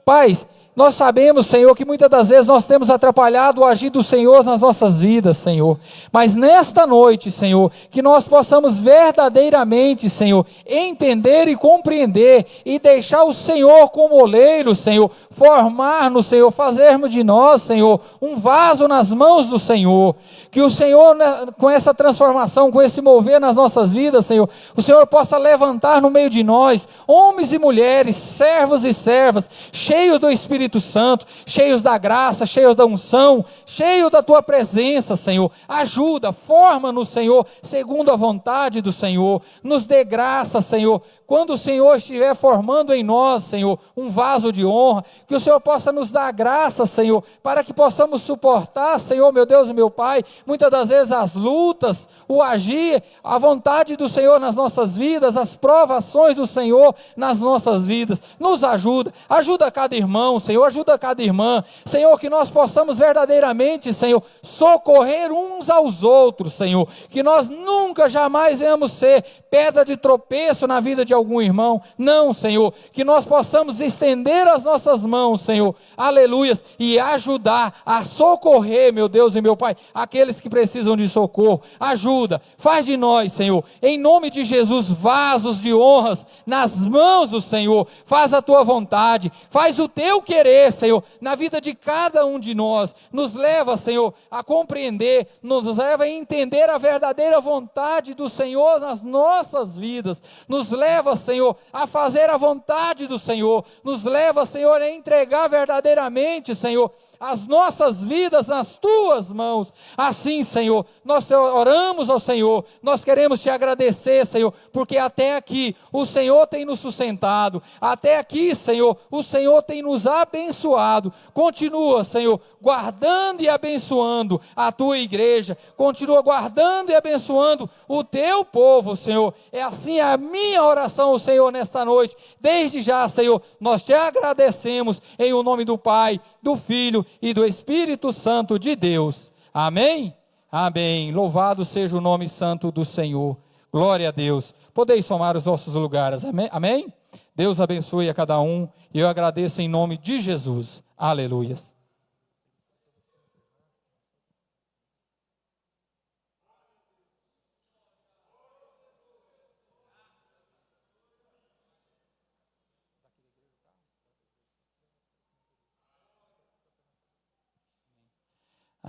Pai, nós sabemos, Senhor, que muitas das vezes nós temos atrapalhado o agir do Senhor nas nossas vidas, Senhor. Mas nesta noite, Senhor, que nós possamos verdadeiramente, Senhor, entender e compreender e deixar o Senhor como oleiro, Senhor, formar-nos, Senhor, fazermos de nós, Senhor, um vaso nas mãos do Senhor. Que o Senhor, com essa transformação, com esse mover nas nossas vidas, Senhor, o Senhor possa levantar no meio de nós, homens e mulheres, servos e servas, cheios do Espírito Espírito Santo, cheios da graça, cheios da unção, cheios da tua presença, Senhor. Ajuda, forma-nos, Senhor, segundo a vontade do Senhor. Nos dê graça, Senhor. Quando o Senhor estiver formando em nós, Senhor, um vaso de honra, que o Senhor possa nos dar graça, Senhor, para que possamos suportar, Senhor, meu Deus e meu Pai, muitas das vezes as lutas, o agir, a vontade do Senhor nas nossas vidas, as provações do Senhor nas nossas vidas. Nos ajuda, ajuda cada irmão, Senhor, ajuda cada irmã, Senhor, que nós possamos verdadeiramente, Senhor, socorrer uns aos outros, Senhor, que nós nunca, jamais venhamos ser pedra de tropeço na vida de algum irmão, não, Senhor, que nós possamos estender as nossas mãos, Senhor, aleluias, e ajudar a socorrer, meu Deus e meu Pai, aqueles que precisam de socorro. Ajuda, faz de nós, Senhor, em nome de Jesus, vasos de honras nas mãos do Senhor. Faz a tua vontade, faz o teu querer, Senhor, na vida de cada um de nós. Nos leva, Senhor, a compreender, nos leva a entender a verdadeira vontade do Senhor nas nossas vidas. Nos leva, Senhor, a fazer a vontade do Senhor. Nos leva, Senhor, a entregar verdadeiramente, Senhor, as nossas vidas nas tuas mãos. Assim, Senhor, nós oramos ao Senhor, nós queremos te agradecer, Senhor, porque até aqui o Senhor tem nos sustentado, até aqui, Senhor, o Senhor tem nos abençoado. Continua, Senhor, guardando e abençoando a tua igreja, continua guardando e abençoando o teu povo, Senhor. É assim a minha oração, Senhor, nesta noite. Desde já, Senhor, nós te agradecemos em o nome do Pai, do Filho e do Espírito Santo de Deus. Amém? Amém. Louvado seja o nome santo do Senhor. Glória a Deus. Podeis tomar os vossos lugares. Amém? Amém? Deus abençoe a cada um. E eu agradeço em nome de Jesus. Aleluias.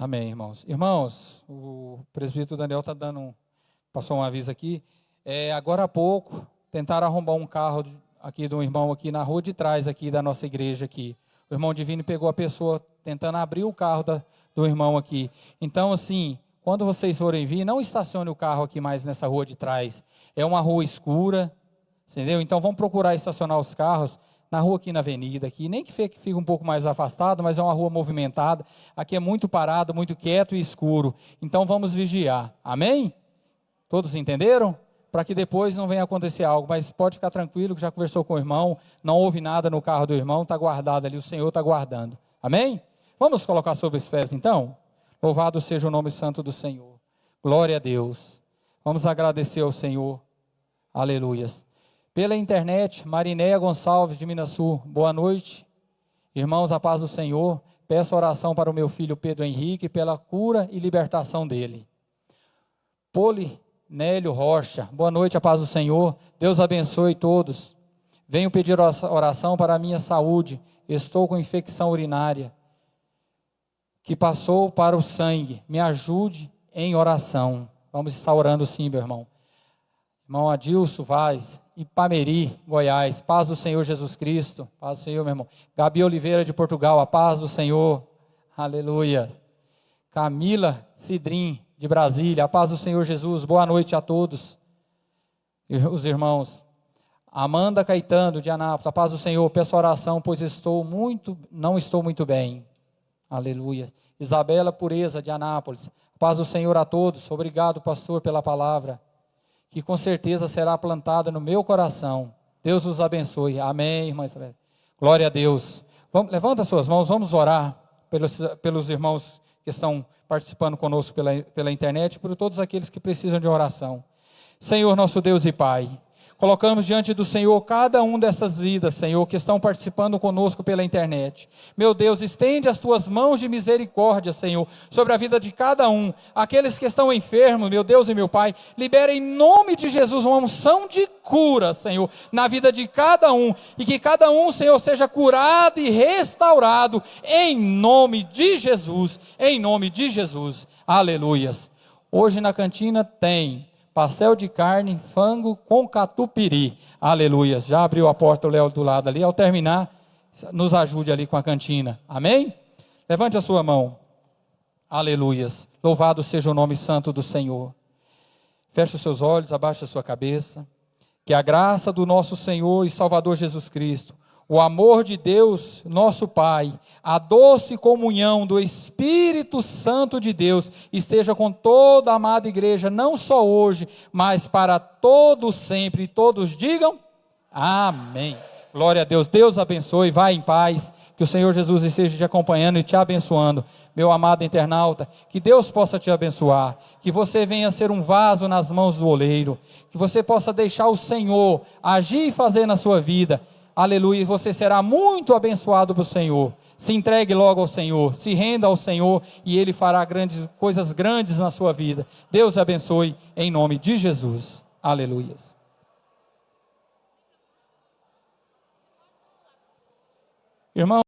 Amém, irmãos. Irmãos, o presbítero Daniel passou um aviso aqui. Agora há pouco, tentaram arrombar um carro aqui de um irmão aqui na rua de trás aqui da nossa igreja aqui. O irmão Divino pegou a pessoa tentando abrir o carro do irmão aqui. Então, assim, quando vocês forem vir, não estacione o carro aqui mais nessa rua de trás. É uma rua escura, entendeu? Então, vamos procurar estacionar os carros na rua aqui na avenida, aqui, nem que fique um pouco mais afastado, mas é uma rua movimentada. Aqui é muito parado, muito quieto e escuro. Então vamos vigiar. Amém? Todos entenderam? Para que depois não venha acontecer algo, mas pode ficar tranquilo que já conversou com o irmão, não houve nada no carro do irmão, está guardado ali, o Senhor está guardando. Amém? Vamos colocar sobre os pés então? Louvado seja o nome santo do Senhor. Glória a Deus. Vamos agradecer ao Senhor. Aleluias. Pela internet, Marinéia Gonçalves de Minas Sul, boa noite. Irmãos, a paz do Senhor. Peço oração para o meu filho Pedro Henrique, pela cura e libertação dele. Polinélio Rocha, boa noite, a paz do Senhor. Deus abençoe todos. Venho pedir oração para a minha saúde. Estou com infecção urinária, que passou para o sangue. Me ajude em oração. Vamos estar orando sim, meu irmão. Irmão Adilson Vaz, Ipameri, Goiás, paz do Senhor Jesus Cristo, paz do Senhor, meu irmão. Gabi Oliveira de Portugal, a paz do Senhor, aleluia. Camila Cidrim de Brasília, a paz do Senhor Jesus, boa noite a todos, os irmãos. Amanda Caetano de Anápolis, a paz do Senhor, peço oração, pois não estou muito bem, aleluia. Isabela Pureza de Anápolis, a paz do Senhor a todos, obrigado pastor pela palavra, que com certeza será plantada no meu coração. Deus os abençoe. Amém, irmã Isabel. Glória a Deus. Levanta suas mãos, vamos orar pelos irmãos que estão participando conosco pela internet e por todos aqueles que precisam de oração. Senhor, nosso Deus e Pai, colocamos diante do Senhor cada um dessas vidas, Senhor, que estão participando conosco pela internet. Meu Deus, estende as tuas mãos de misericórdia, Senhor, sobre a vida de cada um. Aqueles que estão enfermos, meu Deus e meu Pai, libera em nome de Jesus uma unção de cura, Senhor, na vida de cada um. E que cada um, Senhor, seja curado e restaurado em nome de Jesus. Em nome de Jesus. Aleluias. Hoje na cantina tem pastel de carne, frango com catupiry. Aleluia. Já abriu a porta o Léo do lado ali. Ao terminar, nos ajude ali com a cantina. Amém? Levante a sua mão. Aleluias. Louvado seja o nome santo do Senhor. Feche os seus olhos, abaixe a sua cabeça. Que a graça do nosso Senhor e Salvador Jesus Cristo, o amor de Deus, nosso Pai, a doce comunhão do Espírito Santo de Deus, esteja com toda a amada igreja, não só hoje, mas para todos sempre. E todos digam, amém. Glória a Deus. Deus abençoe, vá em paz, que o Senhor Jesus esteja te acompanhando e te abençoando. Meu amado internauta, que Deus possa te abençoar, que você venha ser um vaso nas mãos do oleiro, que você possa deixar o Senhor agir e fazer na sua vida. Aleluia, você será muito abençoado pelo Senhor. Se entregue logo ao Senhor, se renda ao Senhor e Ele fará coisas grandes na sua vida. Deus abençoe em nome de Jesus. Aleluia. Irmão.